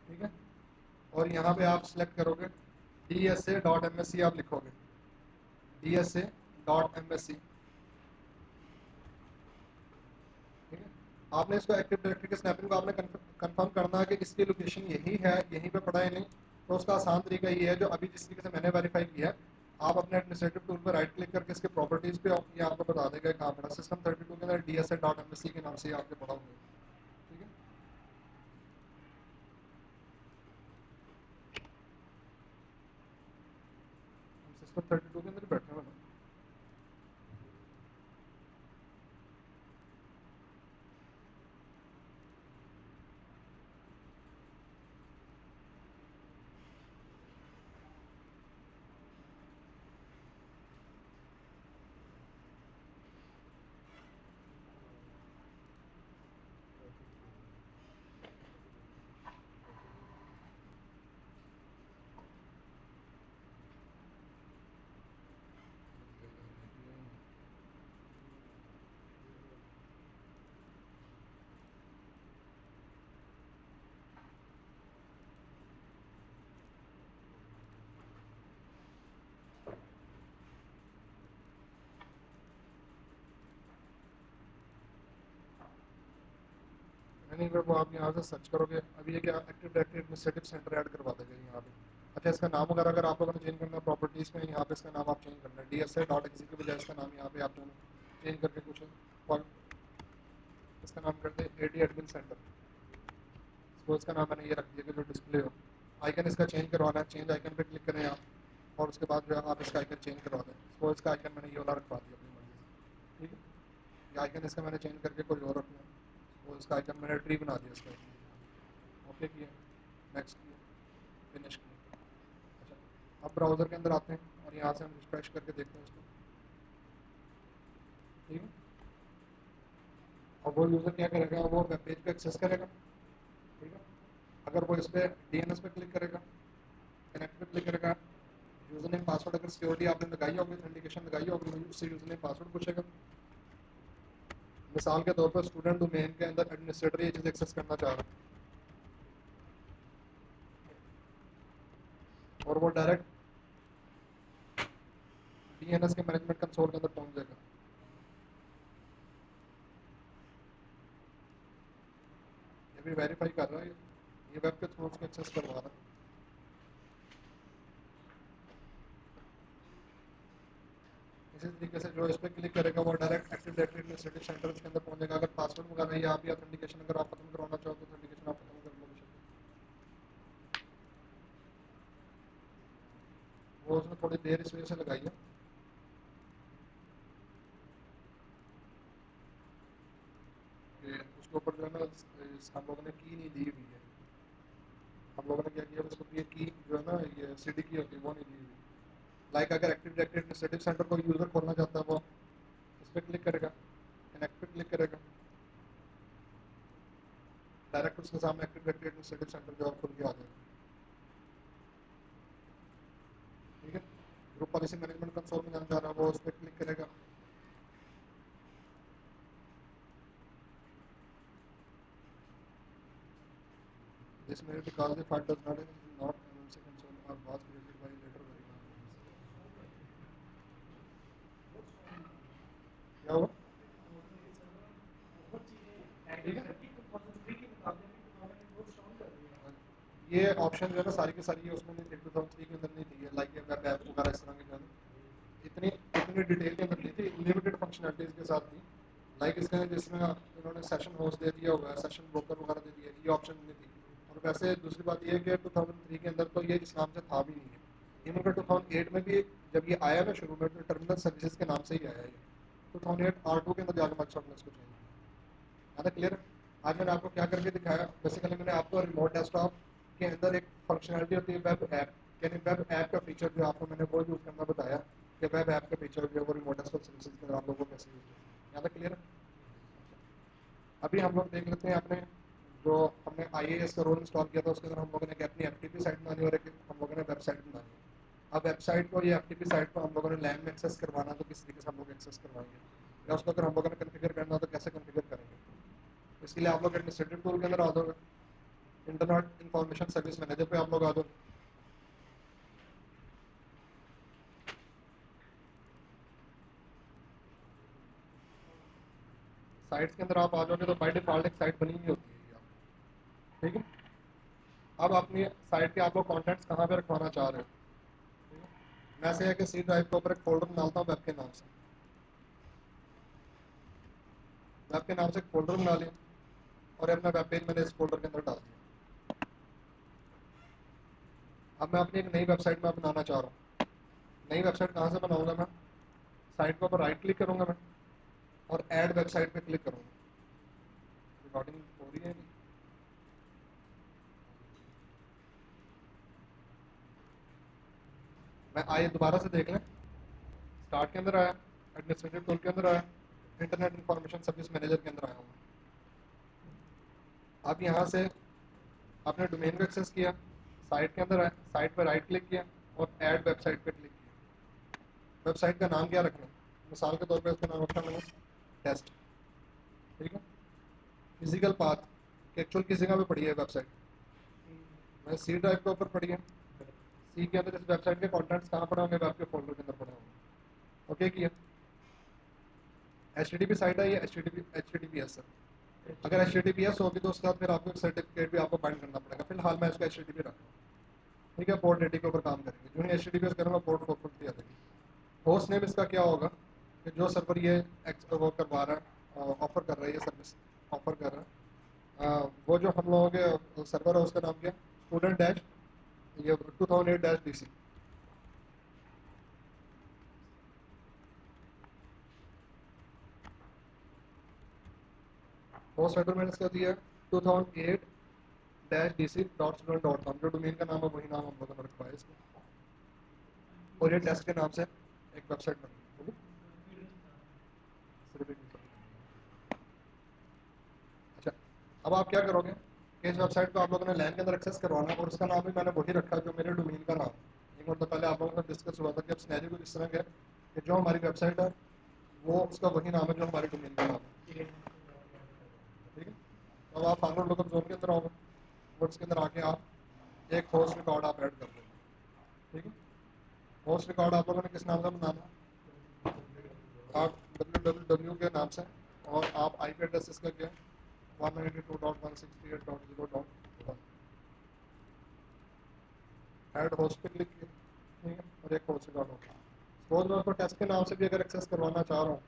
ठीक है, और यहाँ पे आप सिलेक्ट करोगे DSA.MSC, आप लिखोगे DSA.MSC। ठीक है, आपने इसको एक्टिव डायरेक्टरी के स्नैपिंग को आपने कंफर्म करना है कि इसकी लोकेशन यही है, यहीं पे पड़ा है नहीं। तो उसका आसान तरीका ये है, जो अभी जिस तरीके से मैंने वेरीफाई किया है, आप अपने एडमिनिस्ट्रेटिव टूल पर राइट क्लिक करके इसके प्रॉपर्टीज़ पे ये आपको बता देगा कहाँ पड़ा। सिस्टम 32 के अंदर DSA.MSC के नाम से ये आपके पड़ा होगा। ठीक है, हम सिस्टम 32 के अंदर बैठे हुए हैं। नहीं, अगर वो आप यहाँ से सर्च करोगे, अभी ये क्या active directory administrative centre add करवा देगा यहाँ पे। अच्छा, इसका नाम वगैरह अगर आप लोगों ने चेंज करना है प्रॉपर्टीज़ में, यहाँ पे इसका नाम आप चेंज करना है, DSA.exe की बजाय इसका नाम यहाँ पे आप चेंज करके कुछ और इसका नाम करते हैं AD एडमिन सेंटर। तो इसका नाम मैंने ये रख दिया कि जो डिस्प्ले हो। आइकन इसका चेंज करवाना है, चेंज आइकन पे क्लिक करें आप, और उसके बाद जो है आप इसका आइकन चेंज करवा दें। तो इसका आइकन मैंने ये वाला रखवा दिया अपनी मर्जी से। ठीक है, ये आइकन इसका मैंने चेंज करके कोई और रखना है, तो इसका आइकन मैंने ट्री बना दिया इसका। ओके किया, नेक्स्ट किया, फिनिश किया। अच्छा, अब ब्राउज़र के अंदर आते हैं और यहाँ से हम रिफ्रेश करके देखते हैं इसको। ठीक है, और वो यूज़र क्या करेगा, वो वेब पेज पे एक्सेस करेगा। ठीक है, अगर वो इस पर DNS पे क्लिक करेगा, कनेक्ट पे क्लिक करेगा, यूज़र नेम पासवर्ड अगर सिक्योरिटी आपने लगाई होगी, ऑथेंटिकेशन लगाई होगी, उससे यूज़र नेम पासवर्ड पूछेगा। मिसाल के तौर पर स्टूडेंट डोमेन के अंदर एडमिनिस्ट्रेटर ये चीज़ एक्सेस करना चाह रहा है, और वो डायरेक्ट DNS के मैनेजमेंट कंसोल के अंदर पहुंच जाएगा। ये भी वेरीफाई कर रहा है, ये वेब के थ्रू उसको एक्सेस करवा रहा है। इसी तरीके से जो इस पर क्लिक करेगा वो direct active directory administrative centre के अंदर पहुंचेगा। अगर पासवर्ड वगैरह या आप ऑथेंटिकेशन अगर आप खत्म करवाना चाहो तो ऑथेंटिकेशन आप खत्म कर लो। वो उसमें थोड़ी देर इस वजह से लगाई है कि उसके ऊपर जो है ना, हम लोगों ने की नहीं दी हुई है। हम लोगों ने क्या किया, उसको ये की जो है ना, ये CD की होती है, वो नहीं दी हुई। लाइक अगर एक्टिव डायरेक्टरी एडमिनिस्ट्रेटिव सेंटर कोई यूज़र खोलना चाहता है, वो इस पर क्लिक करेगा, कनेक्ट पे क्लिक करेगा, डायरेक्ट उसके सामने एक्टिव डायरेक्टरी एडमिनिस्ट्रेटिव सेंटर जो है खुल के आ जाएगा। ठीक है, ग्रुप पॉलिसी मैनेजमेंट कंसोल में जाना चाह रहा है, वो उस पर क्लिक करेगा। This may be because the file does not MMC console or was created by later version. क्या हुआ? बहुत चीज़ें एक्टिव डायरेक्टरी 2003 के मुकाबले में 2004 कर रही है। ये ऑप्शन जो है ना सारी की सारी ये उसमें नहीं थी, 2003 के अंदर नहीं थी, लाइक ये वेब ऐप वगैरह इस तरह के जो है ना इतनी इतनी डिटेल के अंदर नहीं थी, लिमिटेड फंक्शनलिटीज़ के साथ थी। लाइक इसमें जिसमें इन्होंने सेशन होस्ट दे दिया हुआ है, सेशन ब्रोकर वगैरह दे दिया, ये ऑप्शन नहीं थी। और वैसे दूसरी बात ये है कि 2003 के अंदर तो ये इस नाम से था भी नहीं है। इवन 2008 में भी जब ये आया ना शुरू में तो टर्मिनल सर्विसेज के नाम से ही आया ये, 2008 R2 के अंदर जाकर माइक्रोसॉफ्ट ने इसको चेंज किया। ज़्यादा क्लियर? आज मैंने आपको क्या करके दिखाया, बेसिकली मैंने आपको रिमोट डेस्कटॉप के अंदर एक फंक्शनलिटी होती है वेब ऐप, यानी वेब ऐप का फीचर जो आपको मैंने वो यूज़ करना बताया कि वेब ऐप का फीचर जो है वो रिमोट डेस्कटॉप सर्विसेज के अंदर आप लोगों को कैसे यूज़ करना है। ज़्यादा क्लियर? अभी हम लोग देख लेते हैं अपने जो हमने IIS का रोल इंस्टॉल किया था उसके अंदर हम लोगों ने अपनी FTP साइट बनानी और एक हम लोगों ने वेबसाइट बनानी है। अब वेबसाइट को ये FTP साइट को हम लोगों ने लैन में एक्सेस करवाना तो किस तरीके से हम लोग एक्सेस करवाएंगे, या उसको अगर हम लोगों ने कन्फिगर करना तो कैसे कन्फिगर करेंगे। इसके लिए आप लोग एडमिनिस्ट्रेटिव टूल के अंदर आ जाओगे, इंटरनेट इंफॉर्मेशन सर्विस मैनेजर पे आप लोग आ जाओ। साइट्स के अंदर आप आ जाओगे तो बाय डिफॉल्ट एक साइट बनी हुई होती है ये आपकी, ठीक है। अब अपनी साइट के आप लोग कॉन्टेंट्स कहाँ पे रखवाना चाह रहे हो, ठीक है? मैं से है कि सी ड्राइव के ऊपर एक फोल्डर डालता हूँ वेब के नाम से, वेब के नाम से एक फोल्डर बना लिया और अपना वेब पेज मैंने इस फोल्डर के अंदर डाल दिया। अब मैं अपनी एक नई वेबसाइट में बनाना चाह रहा हूँ। नई वेबसाइट कहाँ से बनाऊंगा मैं, साइट के ऊपर राइट क्लिक करूंगा मैं और ऐड वेबसाइट पे क्लिक करूंगा। रिकॉर्डिंग हो रही है नहीं? मैं आइए दोबारा से देख लें, स्टार्ट के अंदर आया, एडमिनिस्ट्रेटिव टूल के अंदर आया, इंटरनेट इंफॉर्मेशन सर्विस मैनेजर के अंदर आया हूँ। अब यहाँ से आपने डोमेन को एक्सेस किया, साइट के अंदर आया, साइट पर राइट क्लिक किया और ऐड वेबसाइट पे क्लिक किया। वेबसाइट का नाम क्या रखना है, मिसाल के तौर पे उसका नाम रखा मैंने टेस्ट, ठीक है। फिजिकल पाथ कि एक्चुअल किसी जगह पे पड़ी है वेबसाइट, मैं सी ड्राइव के ऊपर पड़ी है, सी के अंदर इस वेबसाइट के कॉन्टेंट्स कहाँ पड़े होंगे, वेब के फोल्डर के अंदर पड़े होंगे। ओके किया। HTTP साइट है ये, HTTPS है। अगर HTTPS होगी तो उसके बाद फिर आपको एक सर्टिफिकेट भी आपको बाइंड करना पड़ेगा। फिलहाल मैं इसको HTTP रख रहा हूँ, ठीक है। पोर्ट 80 के ऊपर काम करेंगे, जो नहीं HTTPS करूँगा पोर्ट 440 आ जाएगी। होस्ट नेम इसका क्या होगा कि जो सर्वर ये वो करवा रहा है, ऑफर कर रहा है, ये सर्विस ऑफर कर रहा है, वो जो हम लोगों के सर्वर है उसका नाम क्या, स्टूडेंट डैश ये 2008 डैश DC। होस्ट एड्रेस मैंने इसका दिया 2008 -DC.student.com, जो डोमेन का नाम है वही नाम हम लोगों ने रखवाया इसको, और ये टेस्ट के नाम से एक वेबसाइट बनी है। सिर्फ एक वेबसाइट। अच्छा, अब आप क्या करोगे कि इस वेबसाइट को आप लोगों ने लैन के अंदर एक्सेस करवाना और उसका नाम भी मैंने वही रखा जो मेरे डोमेन का नाम है। एक मतलब पहले आप लोगों से डिस्कस हुआ था कि अब सिनेरियो कुछ इस तरह का है कि जो हमारी वेबसाइट है वो उसका वही नाम है जो हमारे डोमेन का नाम है, ठीक है। तो अब आप फॉरवर्ड लुकअप जोन के अंदर आओगे और उसके अंदर आके आप एक होस्ट रिकॉर्ड आप ऐड कर दोगे, ठीक है। होस्ट रिकॉर्ड आप लोगों ने किस नाम से बनाना है, आप www के नाम से, और आप IP एड्रेस इसका क्या है 192.168.0.1, ऐड होस्ट पे क्लिक किया, ठीक है, और एक होस्ट रिकॉर्ड होगा। सपोज मैं उसको टेस्ट के नाम से भी अगर एक्सेस करवाना चाह रहा हूँ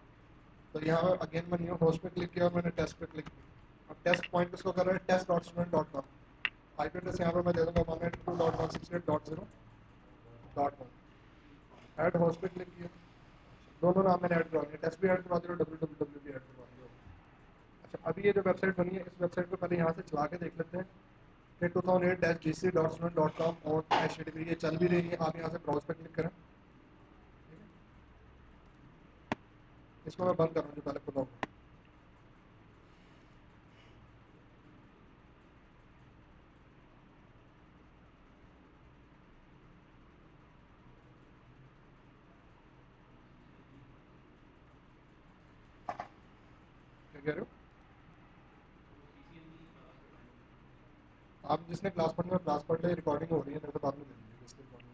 तो यहाँ पर अगेन मैं न्यू होस्ट पे क्लिक किया और मैंने टेस्ट पे क्लिक किया। अब टेस्ट पॉइंट किसको कर रहा है, test.student.com। IP एड्रेस यहाँ पर मैं दे दूँगा 192.168.0.1, ऐड होस्ट पे क्लिक किया, दोनों नाम मैंने ऐड करवा दिया, टेस्ट भी ऐड करवा दिया और www भी ऐड करवा दिया। अच्छा, अभी ये जो वेबसाइट बनी है इस वेबसाइट को पहले यहाँ से चला के देख लेते हैं कि 2008-gc.student.com और HTTP ये चल भी रही है। आप यहाँ से ब्राउज पे क्लिक करें, ठीक है। इसको मैं बंद कर रहा हूँ जो पहले खुला हुआ, क्या कह रहे हो आप, जिसने क्लास पढ़नी है क्लास पढ़ ले, रिकॉर्डिंग हो रही है, मेरे को बाद में दे दीजिएगा इसकी रिकॉर्डिंग।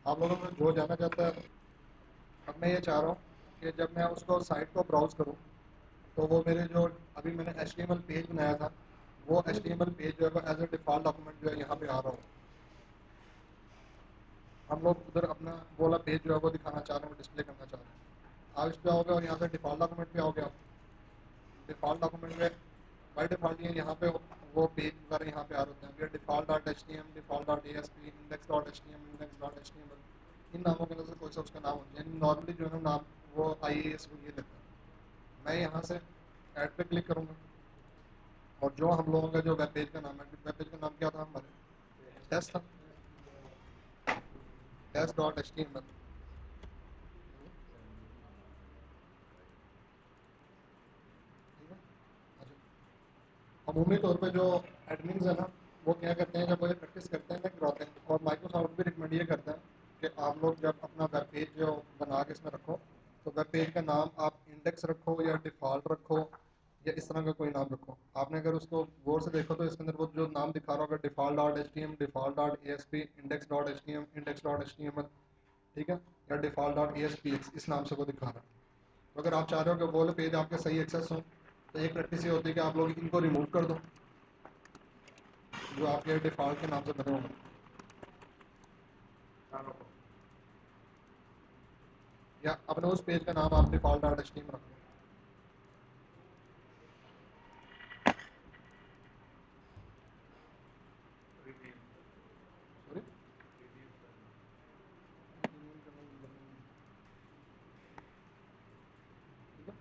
आप लोगों में जो जाना चाहता है, अब मैं ये चाह रहा हूँ कि जब मैं उसको साइट को ब्राउज करूँ तो वो मेरे जो अभी मैंने HTML पेज बनाया था वो HTML पेज जो है एज ए डिफ़ॉल्ट डॉक्यूमेंट जो है यहाँ पे आ रहा हो, हम लोग उधर अपना वो वाला पेज जो है वो दिखाना चाह रहे हैं, डिस्प्ले करना चाह रहे हैं। आप इस पे आओगे और यहाँ से डिफ़ॉल्ट डॉक्यूमेंट पे आओगे। आप डिफ़ॉल्ट डॉक्यूमेंट में बाई डिफ़ॉल्ट ये यहाँ पे वो पेज वगैरह यहाँ पे आ रहे होते हैं। Default dot H T M, default dot A S P, index dot H T M, index dot H T M, इन नामों के अंदर से कोई सा उसका नाम हो जाए। नॉर्मली जो है ना नाम वो IAS को ये लेता है। मैं यहाँ से ऐड पे क्लिक करूँगा और जो हम लोगों का जो वेब पेज का नाम है, वेब पेज का नाम क्या था हमारे, टेस्ट था, test dot H T M L. ठीक है। अच्छा, अमूमी तौर पे जो एडमिन्स है ना, वो क्या करते हैं, जब वो प्रैक्टिस करते हैं ना कराते हैं, और माइक्रोसॉफ्ट भी रिकमेंड ये करता है कि आप लोग जब अपना वेब पेज जो बना के इसमें रखो, तो वेब पेज का नाम आप इंडेक्स रखो या डिफ़ॉल्ट रखो या इस तरह का कोई नाम रखो। आपने अगर उसको गौर से देखो तो इसके अंदर वो जो नाम दिखा रहा होगा, default dot H T M, default dot A S P, index dot H T M, index dot H T M L, ठीक है, या default dot A S P इस नाम से वो दिखा रहा है। तो अगर आप चाह रहे हो कि वो वाले पेज आपके सही एक्सेस हो, तो एक प्रैक्टिस ये होती है कि आप लोग इनको रिमूव कर दो जो आपके डिफ़ॉल्ट के नाम से बने होंगे, चारों को या अपने उस पेज का नाम आप default dot H T M रख लो। रिव्यू सॉरी, रिव्यू करना। ठीक है।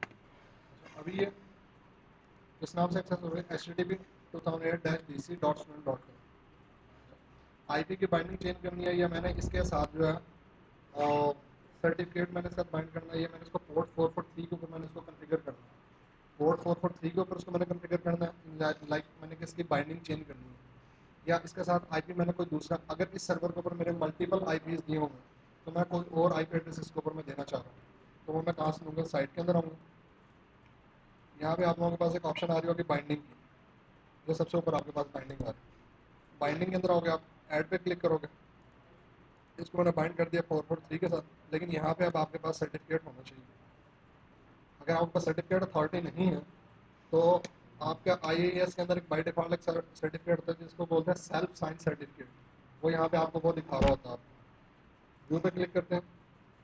अच्छा, अभी ये इस नाम से एक्सेस हो रही है, http://dc.student.com। IP की बाइंडिंग चेंज करनी है, या मैंने इसके साथ जो है सर्टिफिकेट मैंने साथ बाइंड करना है, ये मैंने इसको पोर्ट 443 के ऊपर मैंने इसको कॉन्फ़िगर करना है। पोर्ट 443 के ऊपर उसको मैंने कॉन्फ़िगर करना है, लाइक मैंने किसकी बाइंडिंग चेंज करनी है, या इसके साथ IP मैंने कोई दूसरा, अगर इस सर्वर के ऊपर मेरे मल्टीपल IPs दिए होंगे, तो मैं कोई और IP एड्रेस इसके ऊपर मैं देना चाह रहा हूँ, तो वो मैं कहाँ से लूँगा, साइट के अंदर आऊँगा। यहाँ पे आप लोगों के पास एक ऑप्शन आ रही होगी बाइंडिंग की, जो सबसे ऊपर आपके पास बाइंडिंग आ रही है। बाइंडिंग के अंदर आओगे, आप ऐड पे क्लिक करोगे, इसको मैंने बाइंड कर दिया 443 के साथ, लेकिन यहाँ पे अब आपके पास सर्टिफिकेट होना चाहिए। अगर आपके पास सर्टिफिकेट अथॉरिटी नहीं है, तो आपका IAS के अंदर एक बाई डिफॉल्ट एक सर्टिफिकेट होता है जिसको बोलते हैं सेल्फ साइन सर्टिफिकेट, वो यहाँ पे आपको वो दिखा रहा होता है। आपको व्यू पे क्लिक करते हैं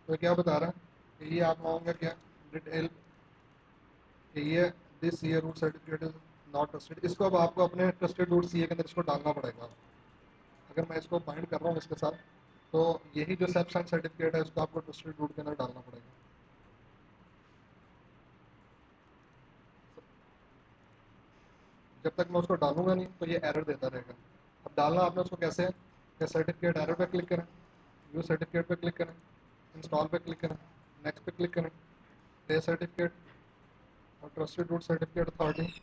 तो क्या बता रहा है कि ये आप लोगों का क्या डिटेल, कि ये this year root certificate is not trusted, इसको अब आपको अपने ट्रस्टेड रूट CA के अंदर इसको डालना पड़ेगा। अगर मैं इसको बाइंड कर रहा हूँ इसके साथ, तो यही जो सेल्फ साइन सर्टिफिकेट है इसको आपको ट्रस्टेड रूट के अंदर डालना पड़ेगा। जब तक मैं उसको डालूंगा नहीं तो ये एरर देता रहेगा। अब डालना आपने उसको कैसे है कि सर्टिफिकेट एरर पे क्लिक करें, व्यू सर्टिफिकेट पे क्लिक करें, इंस्टॉल पे क्लिक करें, नेक्स्ट पे क्लिक करें, पे सर्टिफिकेट और ट्रस्टेड रूट सर्टिफिकेट अथॉरिटी।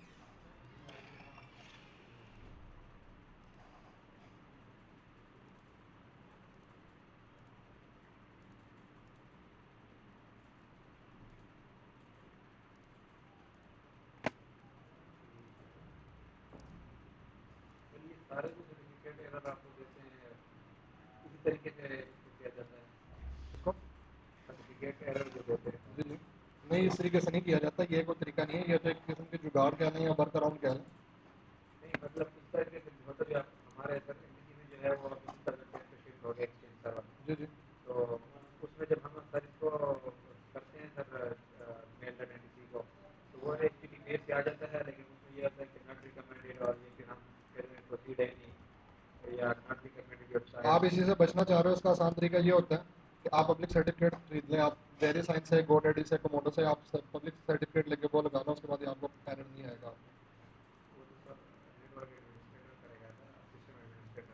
तो ये सारे जो सर्टिफिकेट एरर आपको देते हैं इसी तरीके से इसको किया जाता है। इसको सर्टिफिकेट एरर जो देते हैं जी जी नहीं, इस तरीके से नहीं किया जाता, ये कोई तरीका नहीं है, ये तो एक किस्म के जुगाड़ क्या नहीं या वर्क अराउंड क्या है। नहीं, मतलब इस तरीके से मतलब आप हमारे सर एमबीसी में जो है वो अभी सर्वर पे शिफ्ट हो गया एक्सचेंज सर्वर। जी जी तो उसमें जब हम सर इसको करते हैं सर मेल डॉट एनडीसी को, तो वो एक्चुअली मेल पे आ जाता है, लेकिन उसमें ये होता है कि नॉट रिकमेंडेड, और ये फिर हम फिर प्रोसीड है नहीं, या नॉट रिकमेंडेड वेबसाइट। आप इसी से बचना चाह रहे हो, इसका आसान तरीका ये होता है कि आप पब्लिक सर्टिफिकेट खरीद लें। आप वेरी साइन से, गोडेडी से, कोमोडो से आप पब्लिक सर्टिफिकेट लेके वो लगाना, उसके बाद आपको एरर नहीं आएगा आपको। वो तो सर नेटवर्क एडमिनिस्ट्रेटर करेगा था, सिस्टम एडमिनिस्ट्रेटर।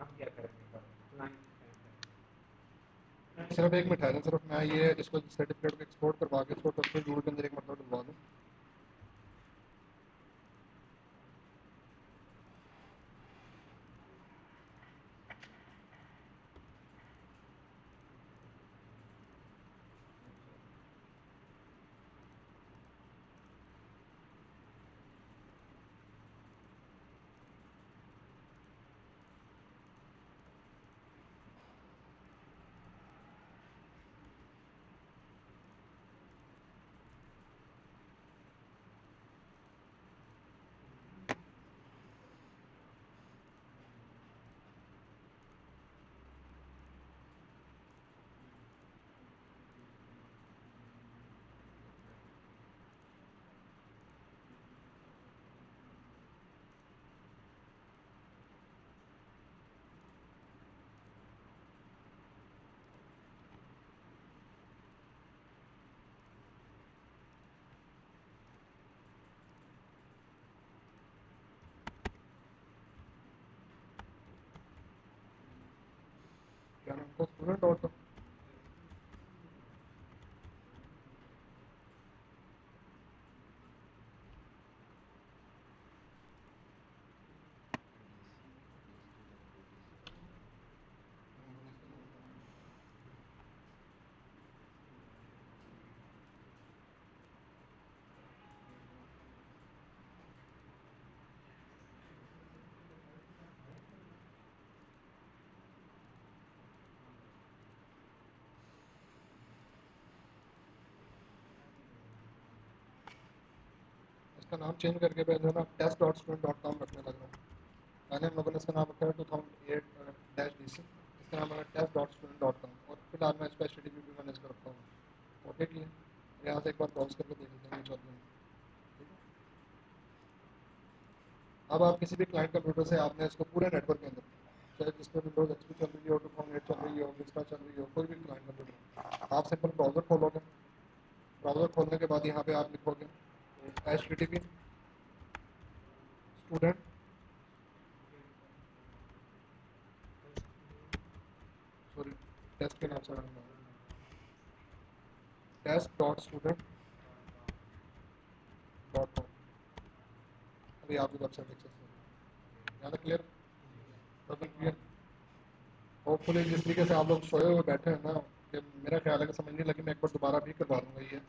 हम क्या करेंगे सर, क्लाइंट सिर्फ एक मिनट है, सिर्फ मैं ये इसको सर्टिफिकेट को एक्सपोर्ट करवा के इसको ट्रस्टेड रूट के अंदर एक मतलब डलवा दूँ। तो स्टूडेंट डॉट कॉम। इसका नाम चेंज करके मैं जो है ना test dot student dot com रखने लग रहा हूँ। पहले हम लोगों ने इसका नाम रखा है 2008-DC, इसका नाम है test dot student dot com, और फिलहाल मैं इसका HTTP भी मैनेज कर रखा हूँ। ओके की यहाँ से एक बार ब्राउज करके देख लेते हैं चल रही है। ठीक है, अब आप किसी भी क्लाइंट कंप्यूटर से आपने इसको पूरे नेटवर्क के अंदर, चाहे जिस पर विंडोज एक्सपी चल रही हो, 2008 चल रही हो, विस्टा चल रही हो, कोई भी क्लाइंट कंप्यूटर, आप सिंपल ब्राउज़र खोलोगे। ब्राउज़र खोलने के बाद यहाँ पे आप लिखोगे HTTP स्टूडेंट, सॉरी टेस्ट के नाम से test dot student dot com. अभी आपकी वेबसाइट एक्सेस होगी, ज़्यादा क्लियर, डबल क्लियर। होपफुली जिस तरीके से आप लोग सोए हुए बैठे हैं ना, कि मेरा ख्याल है कि समझ नहीं लगी, मैं एक बार दोबारा भी करवा दूंगा ये।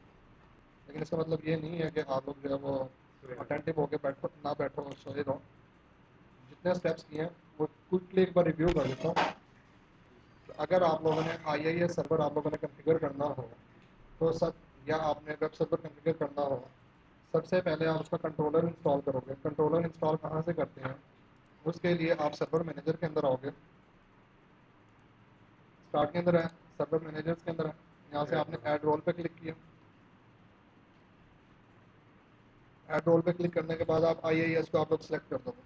लेकिन इसका मतलब ये नहीं है कि आप लोग जो है वो अटेंटिव होकर बैठो ना बैठो और सोए रहो। जितने स्टेप्स किए हैं वो क्विकली एक बार रिव्यू कर देता हूँ। अगर आप लोगों ने IIS सर्वर आप लोगों ने कॉन्फ़िगर करना हो तो सब, या आपने वेब सर्वर कॉन्फ़िगर करना हो, सबसे पहले आप उसका कंट्रोलर इंस्टॉल करोगे। कंट्रोलर इंस्टॉल कहाँ से करते हैं? उसके लिए आप सर्वर मैनेजर के अंदर आओगे, स्टार्ट के अंदर है, सर्वर मैनेजर्स के अंदर है, यहाँ से आपने ऐड रोल पे क्लिक किया। ऐड रोल पे क्लिक करने के बाद आप IIS को आप लोग सेलेक्ट कर दोगे,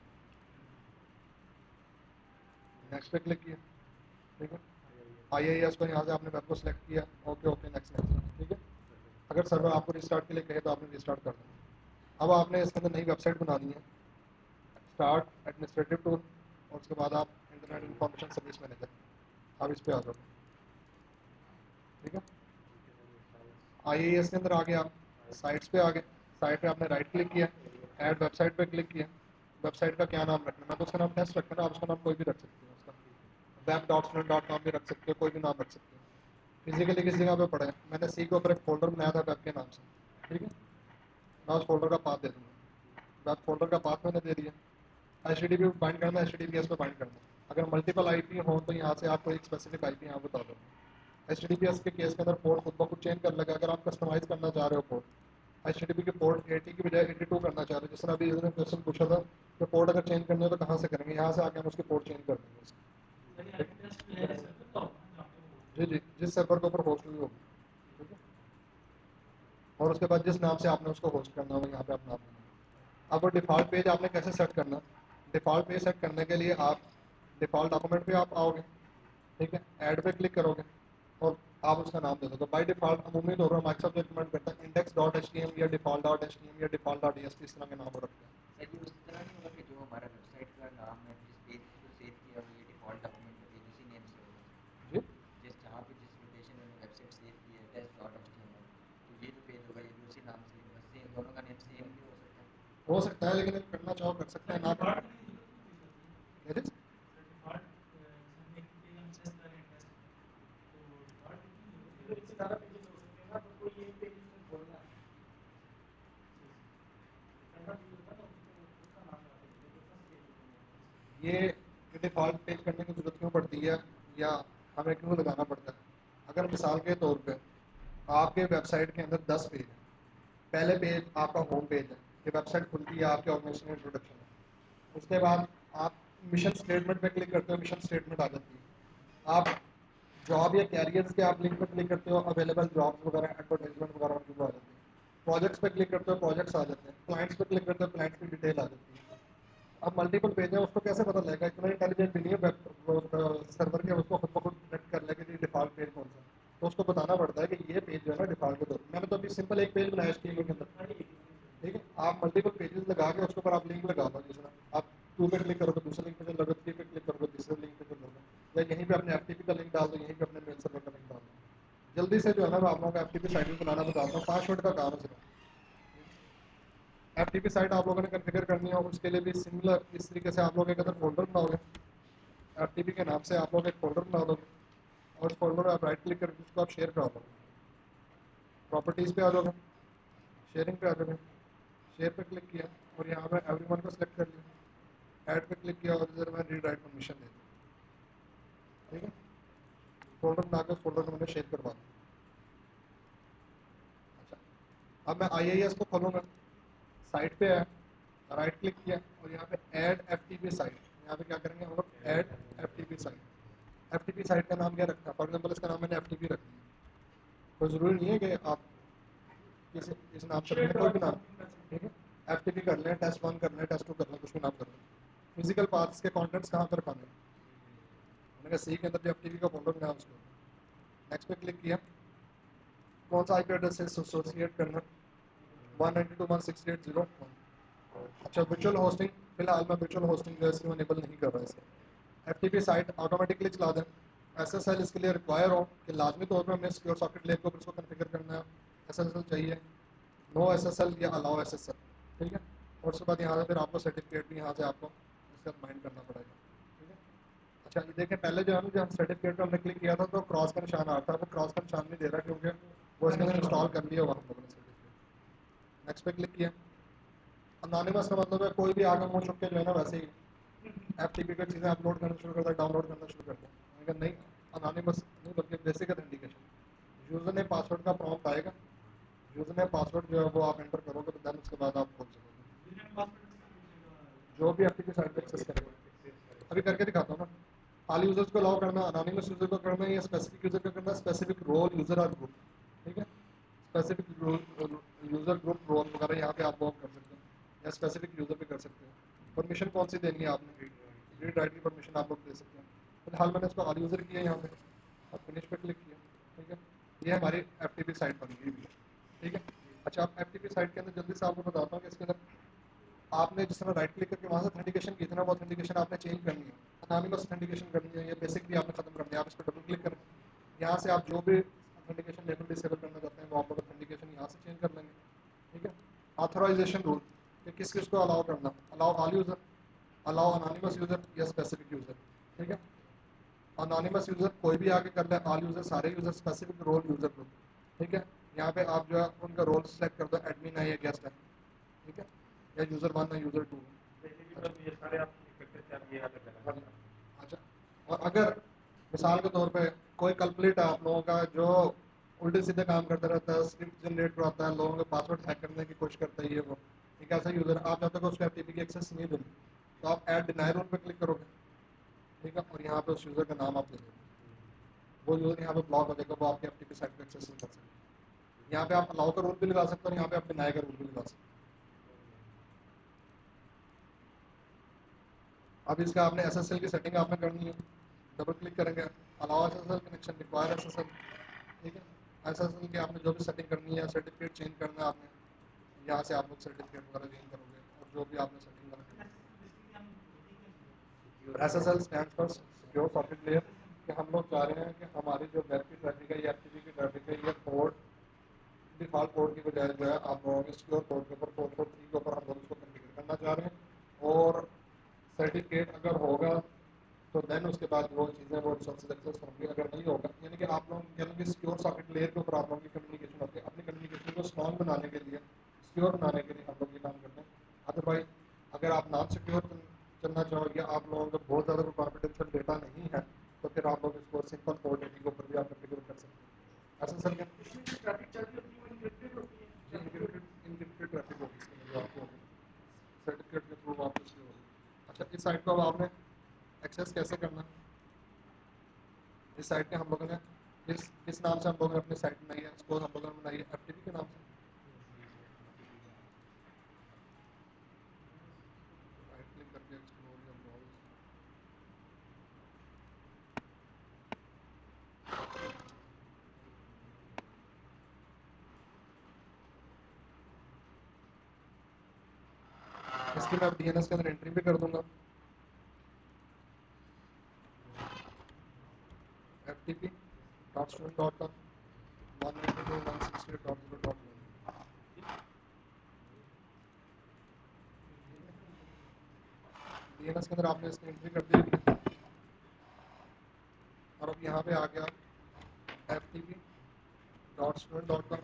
नेक्स्ट पे क्लिक किया। ठीक है, IIS को यहाँ से आपने वेब को सेलेक्ट किया, ओके ओके नेक्स्ट नेक्स्ट। ठीक है, अगर सर्वर आपको रिस्टार्ट के लिए कहे तो आपने रिस्टार्ट कर देना। अब आपने इसके अंदर नई वेबसाइट बनानी है, स्टार्ट एडमिनिस्ट्रेटिव टूल, और उसके बाद आप इंटरनेट इंफॉर्मेशन सर्विस मैनेजर, आप इस पे आ जाओगे। ठीक है, IIS के अंदर आ गए, आप साइट्स पे आ गए, साइट पे आपने राइट क्लिक किया, ऐड वेबसाइट पे क्लिक किया। वेबसाइट का क्या नाम रखना है? मैं तो उसका नाम टेस्ट रखना है, आप उसका नाम कोई भी रख सकते हो, उसका web dot student dot com भी रख सकते हो, कोई भी नाम रख सकते हो। फिजिकली किस जगह पे पड़ा है? मैंने सी के ऊपर एक फोल्डर बनाया था वेब के नाम से। ठीक है, मैं उस फोल्डर का पाथ दे दूँगा, वेब फोल्डर का पाथ मैंने दे दिया। HTTP बाइंड करना है, HTTPS पे बाइंड करना है। अगर मल्टीपल IP हो तो यहाँ से आपको एक स्पेसिफिक IP यहाँ बता दो। HTTPS के केस के अंदर पोर्ट खुद ब खुद चेंज कर लेगा। अगर आप कस्टमाइज करना चाह रहे हो पोर्ट, HTTP के पोर्ट 80 की बजाय 82 करना चाह रहे हो, जिस तरह अभी इसने क्वेश्चन पूछा था कि पोर्ट अगर चेंज करने हो तो कहाँ से करेंगे, यहाँ से आके हम उसके पोर्ट चेंज कर देंगे। जी जी, जिस सर्वर के ऊपर होस्ट हुई होगी। ठीक है, और उसके बाद जिस नाम से आपने उसको होस्ट करना हो यहाँ पे आप नाम देना। अब डिफ़ॉल्ट पेज आपने कैसे सेट करना? डिफ़ॉल्ट पेज सेट करने के लिए आप डिफ़ॉल्ट डॉक्यूमेंट पे आप आओगे। ठीक है, ऐड पे क्लिक करोगे और आप उसका नाम दे दोगे। बाय डिफ़ॉल्ट अमूमी तौर पर माइक्रोसॉफ्ट रिकमेंड करता है इंडेक्स डॉट HTML या डिफ़ॉल्ट डॉट HTML या डिफ़ॉल्ट डॉट EST, इस तरह के नाम हो रखते हैं। सर ये उस तरह नहीं होगा कि जो हमारा वेबसाइट का नाम है, जिस पेज को सेव किया हो, ये डिफ़ॉल्ट डॉक्यूमेंट का पेज उसी नेम से होगा? जी, जिस जहाँ पे जिस लोकेशन में वेबसाइट सेव की है test.html, तो ये जो पेज होगा ये भी उसी नाम से, बस सेम, दोनों का नेम सेम भी हो सकता है? हो सकता है, लेकिन करना चाहो कर सकते हैं, ना कर मेरे ये डिफ़ॉल्ट पेज करने की जरूरत क्यों पड़ती है, या हमें क्यों लगाना पड़ता है? अगर मिसाल के तौर पे आपके वेबसाइट के अंदर 10 पेज हैं, पहले पेज आपका होम पेज है, ये वेबसाइट खुलती है आपके ऑर्गेनाइजेशन इंट्रोडक्शन है। उसके बाद आप मिशन स्टेटमेंट पे क्लिक करते हो, मिशन स्टेटमेंट आ जाती है। आप जॉब या कैरियर्स के आप लिंक पे क्लिक करते हो, अवेलेबल जॉब्स वगैरह एडवर्टाइजमेंट वगैरह उनकी वो आ जाती है। प्रोजेक्ट्स पे क्लिक करते हो, प्रोजेक्ट्स आ जाते हैं। क्लाइंट्स पे क्लिक करते हो, क्लाइंट्स की डिटेल आ जाती है। अब मल्टीपल पेज है, उसको कैसे पता लगेगा? इतना इंटेलिजेंट भी नहीं है सर्वर के, उसको खुद ब खुद डिटेक्ट कर लेगा कि डिफॉल्ट पेज कौन सा। तो उसको बताना पड़ता है कि ये पेज जो है ना डिफॉल्ट के तौर पर। मैंने तो अभी सिंपल एक पेज बनाया HTML के अंदर। ठीक है, आप मल्टीपल पेजेस लगा के उसके ऊपर आप लिंक लगा दो। जैसे आप 2 पे क्लिक करोगे दूसरे लिंक पे चल लोगे, 3 पे क्लिक करोगे तीसरे लिंक पे चल लोगे, या यहीं पे अपने FTP का लिंक डाल दो, यहीं पे अपने मेल सर्वर का लिंक डाल दो। जल्दी से जो है ना मैं आप लोगों को FTP साइट भी बनाना बताता हूँ, 5 मिनट का काम है सिर्फ। FTP साइट आप लोगों ने कॉन्फ़िगर करनी है, उसके लिए भी सिमिलर इस तरीके से आप लोग एक अदर फोल्डर बनाओगे, FTP के नाम से आप लोग एक फोल्डर बना दोगे, और उस फोल्डर में आप राइट क्लिक करके उसको आप शेयर करा दोगे, प्रॉपर्टीज़ पे आ जाओगे, शेयरिंग पे आ जाओगे, शेयर पे क्लिक किया और यहाँ पे एवरीवन को सिलेक्ट कर लिया, ऐड पे क्लिक किया और इधर मैं रीड राइट परमिशन दे दूँ, ठीक है। फोल्डर बना के उस फोल्डर को मैंने शेयर करवा दिया। अच्छा, अब मैं IIS को खोलूँगा, साइट पे है, राइट क्लिक किया और यहाँ पे ऐड FTP साइट, यहाँ पे क्या करेंगे हम लोग, add FTP site. FTP site का नाम क्या रखना है, फॉर एग्जाम्पल इसका नाम मैंने FTP रख दिया, कोई ज़रूरी नहीं है कि आप इस नाम से रखें, कोई भी नाम, ठीक है। FTP कर लें, टेस्ट 1 कर लें, टेस्ट 2 कर लें, कुछ भी नाम कर लें। फिजिकल पार्ट्स के कॉन्टेंट्स कहाँ पर पाने, मैंने कहा सी के अंदर जो FTP का फोल्डर बनाया उसको, नेक्स्ट पे क्लिक किया, कौन सा IP एड्रेस से एसोसिएट करना, 192.168.0.1। अच्छा, वर्चुअल होस्टिंग, फिलहाल मैं वर्चुअल होस्टिंग जो है इसको इनेबल नहीं कर रहा है इसको। FTP साइट ऑटोमेटिकली चला दें। SSL इसके लिए रिक्वायर हो कि लाजमी तौर पर हमें सिक्योर सॉकेट लेयर के ऊपर इसको कॉन्फ़िगर करना है, SSL चाहिए, नो SSL या अलाउ SSL, ठीक है। और उसके बाद यहाँ से फिर आपको सर्टिफिकेट भी यहाँ से आपको इसका माइंड करना पड़ेगा, ठीक है। अच्छा, ये देखें पहले जो है ना, जब हम सर्टिफिकेट पर हमने क्लिक किया था तो क्रॉस का निशान आ रहा था, वो क्रॉस का निशान नहीं दे रहा क्योंकि वो इसके अंदर इंस्टॉल कर लिया हुआ हम लोगों ने सर्टिफिकेट। नेक्स्ट पे क्लिक किया, अनोनिमस का मतलब है कोई भी आगे मुँह चुप के जो है ना वैसे ही FTP की चीज़ें अपलोड करना शुरू करता है, डाउनलोड करना शुरू करता है। अगर नहीं, अनोनिमस नहीं बल्कि बेसिक ऑथेंटिकेशन, यूज़र ने पासवर्ड का प्रॉम्प्ट आएगा, यूज़र ने पासवर्ड जो है वो आप एंटर करोगे तो देन उसके बाद आप खोल सकोगे जो भी FTP साइट पे एक्सेस करेगा। अभी करके दिखाता हूँ ना, ऑल यूजर्स को अलाउ करना, अनोनिमस यूजर को करना है या स्पेसिफिक यूजर को करना, स्पेसिफिक रोल यूजर और ग्रुप, ठीक है। स्पेसिफिक यूजर ग्रुप रोल वगैरह यहाँ पे आप लोग कर सकते हैं, या स्पेसिफिक यूजर पे कर सकते हैं। परमिशन कौन सी देनी है आपने, रीड राइट की परमिशन आप लोग दे सकते हैं। फिलहाल मैंने इसको ऑल यूजर किया यहाँ पे और फिनिश पे क्लिक किया, ठीक है। ये हमारी FTP साइट बन गई, ठीक है। अच्छा, अब FTP साइट के अंदर जल्दी से आपको बताता हूँ कि इसके अंदर आपने जिस तरह राइट क्लिक करके वहाँ से ऑथेंटिकेशन की थी ना, वो ऑथेंटिकेशन आपने चेंज करनी है, अनोनिमस ऑथेंटिकेशन करनी है, ये बेसिक भी आपने खत्म करनी है। आप इस पर डबल क्लिक करें, यहाँ से आप जो भी ऑथेंटिकेशन लेवल डिसेबल करना चाहते हैं वो आप लोग ऑथेंटिकेशन यहाँ से चेंज कर लेंगे, ठीक है। ऑथराइजेशन रूल कि किस किस को अलाउ करना, allow all user, allow anonymous user या स्पेसिफिक यूज़र, ठीक है। अनोनिमस यूज़र कोई भी आके कर ले, ऑल यूज़र सारे user, specific role user group, ठीक है। यहाँ पे आप जो है उनका रोल सेलेक्ट कर दो, एडमिन है या गेस्ट है, ठीक है, या यूज़र 1 है यूज़र 2। ये सारे आप करते थे, आप ये अलग अलग। अच्छा, और अगर मिसाल के तौर पे कोई कल्पलेट है आप लोगों का जो उल्टे सीधे काम करता रहता है, स्क्रिप्ट जनरेट करवाता है, लोगों के पासवर्ड हैक करने की कोशिश करता है, ये वो एक ऐसा यूज़र आप जब तक उसको FTP की एक्सेस नहीं देंगे तो आप ऐड डिनाई रूल पे क्लिक करोगे, ठीक है, और यहाँ पे उस यूज़र का नाम आप दे दोगे, वो यूज़र यहाँ पे ब्लॉक हो जाएगा, वो आपकी FTP साइट पे एक्सेस नहीं कर सकते। यहाँ पे आप अलाउ का रूल भी लगा सकते हो और यहाँ पे आप डिनाई का रूल भी लगा सकते हो। अब इसका आपने SSL की सेटिंग आपने करनी है, डबल क्लिक करेंगे, allow SSL connection, require SSL, ठीक है। SSL की आपने जो भी सेटिंग करनी है, सर्टिफिकेट चेंज करना है आपने, यहाँ से आप लोग सर्टिफिकेट वगैरह चेंज करोगे और जो भी आपने सेटिंग करनी है। SSL stand for secure socket layer, कि हम लोग चाह रहे हैं कि हमारी जो वेब की ट्रैफिक है या FTP की ट्रैफिक है ये पोर्ट डिफॉल्ट पोर्ट की बजाय जो है आप लोगों के सिक्योर पोर्ट के ऊपर 443 के ऊपर हम लोग उसको कॉन्फ़िगर करना चाह रहे हैं। और सर्टिफिकेट अगर होगा तो देन उसके बाद वो चीज़ें वो रिसोर्सेज एक्सेस होंगी, अगर नहीं होगा यानी कि आप लोग कह लेंगे सिक्योर सॉकेट लेयर के ऊपर आप लोगों की कम्युनिकेशन होती है, अपनी कम्युनिकेशन को स्ट्रॉन्ग बनाने के लिए, सिक्योर बनाने के लिए हम लोग ये काम करते हैं। अदरवाइज अगर आप नॉन सिक्योर चलना चाहोगे, आप लोगों को बहुत ज़्यादा कोई कॉन्फिडेंशियल डेटा नहीं है तो फिर आप लोग इसको सिंपल पोर्ट के ऊपर भी आप कॉन्फ़िगर कर सकते हैं। ऐसा सर इनक्रिप्टेड ट्रैफिक होगी इसके अंदर जो आपको सर्टिफिकेट के थ्रू वापस होगी। अच्छा, इस साइट को अब आपने एक्सेस कैसे करना है, इस साइट के हम लोगों ने किस नाम से हम लोगों ने अपनी साइट बनाई है, इसको हम लोगों ने बनाई है FTP के नाम से। राइट क्लिक करके एक्सप्लोर योर ब्राउज़र, इसकी मैं DNS के अंदर एंट्री भी कर दूंगा। ftp.student.com 192.168.0.1 DNS के अंदर आपने इसकी एंट्री कर दी और अब यहाँ पे आ गया ftp.student.com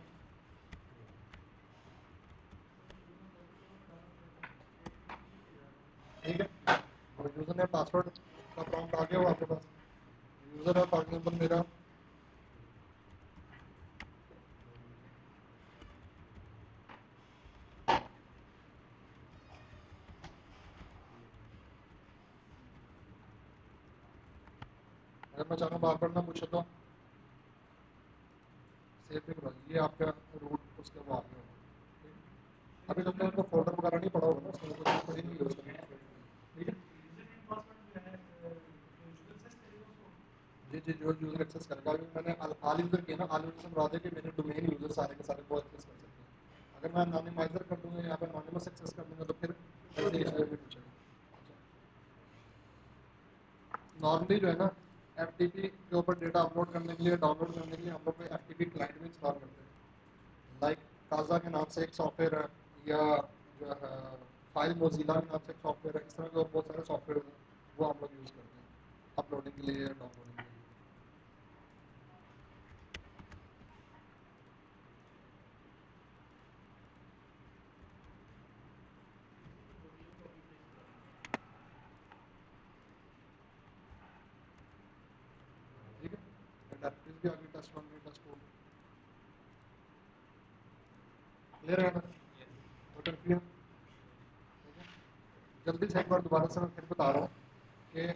ठीक है। और यूज़र नेम पासवर्ड का प्रॉम्प्ट आ गया हो आपके पास। यूज़र है फॉर एग्जाम्पल मेरा अगर मैं चाहूँ बार बार ना पूछे तो सेव भी करा, ये आपका रूट उसके वो आ गया होगा। अभी तक तो उनको फोल्डर वगैरह नहीं पड़ा होगा ना, उसमें कुछ कोई नहीं यूज़ करना। ठीक है जी जी, जो यूज़र एक्सेस करेगा, अभी मैंने आल यूज़र किया ना, आल यूज़र से मुराद है कि मेरे डोमेन यूज़र सारे के सारे वो एक्सेस कर सकते हैं। अगर मैं एनोनिमाइजर कर दूँगा, यहाँ पे एनोनिमस एक्सेस कर दूँगा, तो फिर ऐसे इशू भी पूछेगा। नॉर्मली जो है ना, एफटीपी के ऊपर डेटा अपलोड करने के लिए, डाउनलोड करने के लिए हम लोग एफटीपी क्लाइंट भी इंस्टॉल करते हैं। लाइक काजा के नाम से एक सॉफ्टवेयर है, या जो है फाइल मोजिला के नाम से एक सॉफ्टवेयर है। इस तरह के और बहुत सारे सॉफ्टवेयर हैं, वो हम लोग यूज़ करते हैं अपलोडिंग के लिए, डाउनलोडिंग के लिए। ठीक है, डायरेक्टरीज भी आगे टेस्ट 1 टेस्ट 2 क्लियर है ना, तो कंफ्यूजन। जल्दी से एक बार दोबारा से मैं फिर बता रहा हूँ कि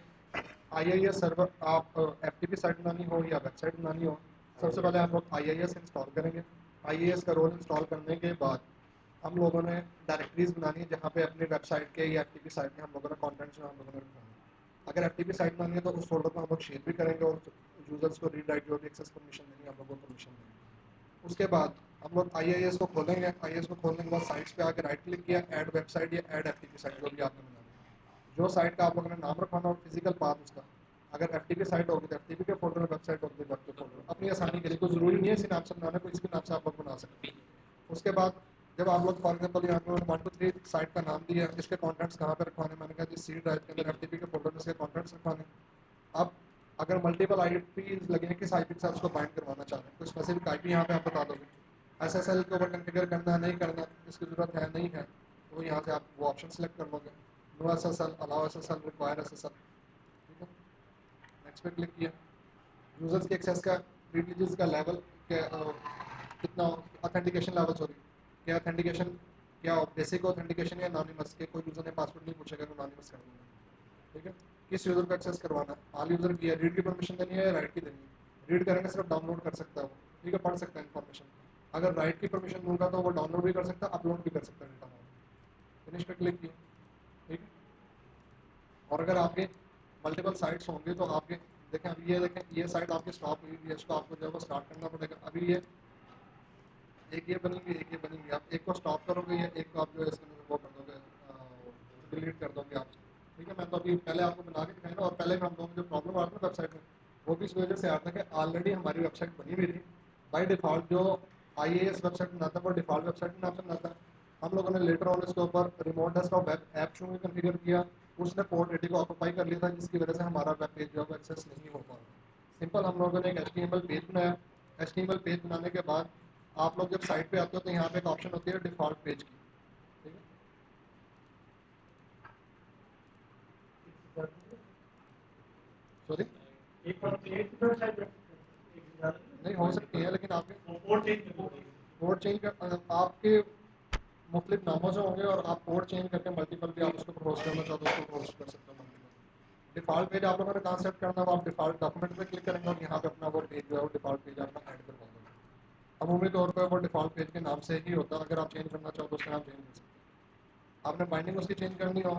IIS सर्वर आप FTP साइट बनानी हो या वेबसाइट बनानी हो, सबसे पहले हम लोग IIS इंस्टॉल करेंगे। IIS का रोल इंस्टॉल करने के बाद हम लोगों ने डायरेक्टरीज बनानी है जहाँ पे अपनी वेबसाइट के या FTP साइट के हम लोगों ने कंटेंट्स जो हम लोगों ने रखना है। अगर FTP साइट बनानी है तो उस फोल्डर को हम लोग शेयर भी करेंगे और यूजर्स को रीड राइट जो भी एक्सेस परमिशन देंगे हम लोग को परमिशन देंगे। उसके बाद हम लोग IIS को खोलेंगे। IIS को खोलने के बाद साइट्स पे आके राइट क्लिक किया, ऐड वेबसाइट या ऐड FTP साइट, जो भी आपने बनानी है। जो साइट का आप लोगों ने नाम रखवाना और फिजिकल पाथ उसका, अगर FTP साइट होगी तो FTP के फोल्डर में, वेबसाइट होगी तो वेब के फोल्डर। अपनी आसानी के लिए कोई ज़रूरी नहीं है इसी नाम से बनाना, कोई इसके नाम से आप लोग बना सकते हैं। उसके बाद जब आप लोग फॉर एग्जाम्पल यहाँ पे 1 2 3 साइट का नाम दिया, इसके कॉन्टेंट्स कहाँ पर रखवाने, मैंने कहा जी सी ड्राइव के अंदर FTP के फोल्डर में इसके कॉन्टेंट्स रखवाने। अब अगर मल्टीपल IPs लगे हैं, किस IP के साथ उसको बाइंड करवाना चाह रहे हैं, कोई स्पेसिफिक IP यहाँ पे आप बता दोगे। SSL के ऊपर कॉन्फ़िगर करना है, नहीं करना, इसकी ज़रूरत है नहीं है, तो यहाँ से आप वो ऑप्शन सेलेक्ट कर लोगे, no SSL, allow SSL, require SSL। ठीक है, नेक्स्ट पे क्लिक किया। यूजर्स के एक्सेस का, प्रिविलेजेस का लेवल कितना, ऑथेंटिकेशन लेवल, सॉरी, क्या ऑथेंटिकेशन, क्या बेसिक ऑथेंटिकेशन या एनोनिमस, के कोई यूजर ने पासवर्ड नहीं पूछेगा तो एनोनिमस कर दूंगा। ठीक है, किस यूजर को एक्सेस करवाना है, ऑल यूजर की है, रीड की परमिशन देनी है या राइट की देनी है। रीड करेंगे सिर्फ डाउनलोड कर सकता है वो, ठीक है, पढ़ सकता है इन्फॉर्मेशन। अगर राइट की परमिशन दूंगा तो वो डाउनलोड भी कर सकता है, अपलोड भी कर सकता है डेटा। फिनिश पे क्लिक किया। ठीक है, और अगर आपके मल्टीपल साइट्स होंगे तो आपके देखें, अभी ये देखें, ये साइट आपकी स्टॉप हुई है, इसको आपको जो है वो स्टार्ट करना पड़ेगा। अभी ये एक ये बनेंगे, एक ये बनेंगे, आप एक को स्टॉप करोगे या एक को आप जो है इसके अंदर वो कर दोगे, डिलीट कर दोगे आप। ठीक है, मैं तो अभी पहले आपको बना के दिखाऊंगा, और पहले हम लोगों को जो प्रॉब्लम आ रहा था वेबसाइट में, वो भी इस वजह से आता है कि ऑलरेडी हमारी वेबसाइट बनी हुई थी। बाई डिफ़ॉल्ट जो IIS वेबसाइट बनाता है वो डिफ़ॉल्ट वेबसाइट के नाम से बनाता है। हम लोगों ने लेटर ऑन इसके ऊपर रिमोट डेस्कटॉप वेब ऐप शुरू में कन्फिगर किया, उसने पोर्ट 80 को ऑक्यूपाई कर लिया था, जिसकी वजह से हमारा वेब पेज जो है एक्सेस नहीं हो पा रहा। सिंपल हम लोगों ने एक HTML पेज बनाया। HTML पेज बनाने के बाद आप लोग जब साइट पे आते हो तो यहाँ पे एक ऑप्शन होती है डिफ़ॉल्ट पेज की। ठीक है, सॉरी, नहीं हो सकती है, लेकिन आपके कोड चेंज कर, आपके मुख्तलिफ नामों से होंगे और आप कोड चेंज करके मल्टीपल भी आप उसको प्रोपोज करना चाहते हो, उसको प्रोपोज कर सकते हो मल्टीपल। डिफ़ॉल्ट पेज आप लोगों ने कहाँ सेट करना है, आप डिफ़ॉल्ट डॉक्यूमेंट पे क्लिक करेंगे और यहाँ पे अपना वो पेज जो है वो डिफ़ॉल्ट पेज अपना ऐड करवा दोगे। अमूमी तौर पर वो डिफ़ॉल्ट पेज के नाम से ही होता है, अगर आप चेंज करना चाहो तो उसका नाम चेंज कर सकते हैं। आपने बाइंडिंग उसकी चेंज करनी हो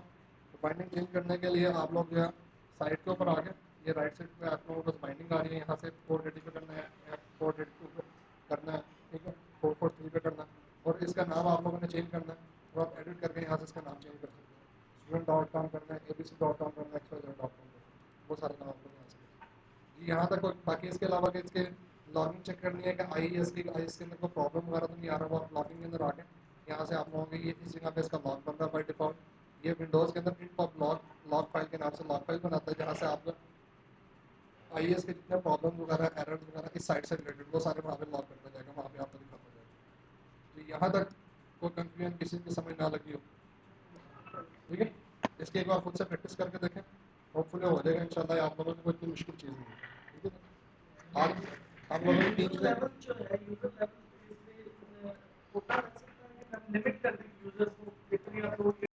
तो बाइंडिंग चेंज करने के लिए आप लोग जो है साइट के ऊपर आ गए, ये राइट साइड पे आप लोगों को बस बाइंडिंग आ रही है, यहाँ से 480 पे करना है या 482 पे करना है। ठीक है, 443 पे करना है, और इसका नाम आप लोगों ने चेंज करना है, तो आप एडिट करके यहाँ से इसका नाम चेंज कर सकते हैं। student.com करना है, abc.com करना है, xyz.com करना है, वो सारे नाम आप लोग यहाँ से। यहाँ तक बाकी इसके अलावा कि इसके लॉगिंग चेक करनी है कि आईएस के अंदर कोई प्रॉब्लम वगैरह तो नहीं आ रहा, वो आप लॉगिंग के अंदर आके यहाँ से आप लोगों के ये इस जगह पे इसका लॉग बन रहा है बाई डिफॉल्ट। ये विंडोज़ के अंदर इनपब लॉग फाइल के नाम से लॉग फाइल बनाता है, जहाँ से आप आईएस के जितने प्रॉब्लम वगैरह एरर्स वगैरह इस साइट से रिलेटेड वो सारे वहाँ पे लॉग करता जाएगा, वहाँ पे आपको दिखाता जाएगा। तो यहाँ तक कोई कंफ्यूजन किसी की समझ ना लगी हो, ठीक है। इसकी एक बार खुद से प्रैक्टिस करके देखें, होपफुली हो जाएगा इंशाल्लाह। आप लोगों को कोई इतनी मुश्किल चीज़ नहीं है, ठीक है। आप लोगों की टीम लेवल जो है यूजर लेवल पे इसमें कोटा रख सकता है कि हम लिमिट कर दें यूजर्स को कितनी अप्रोच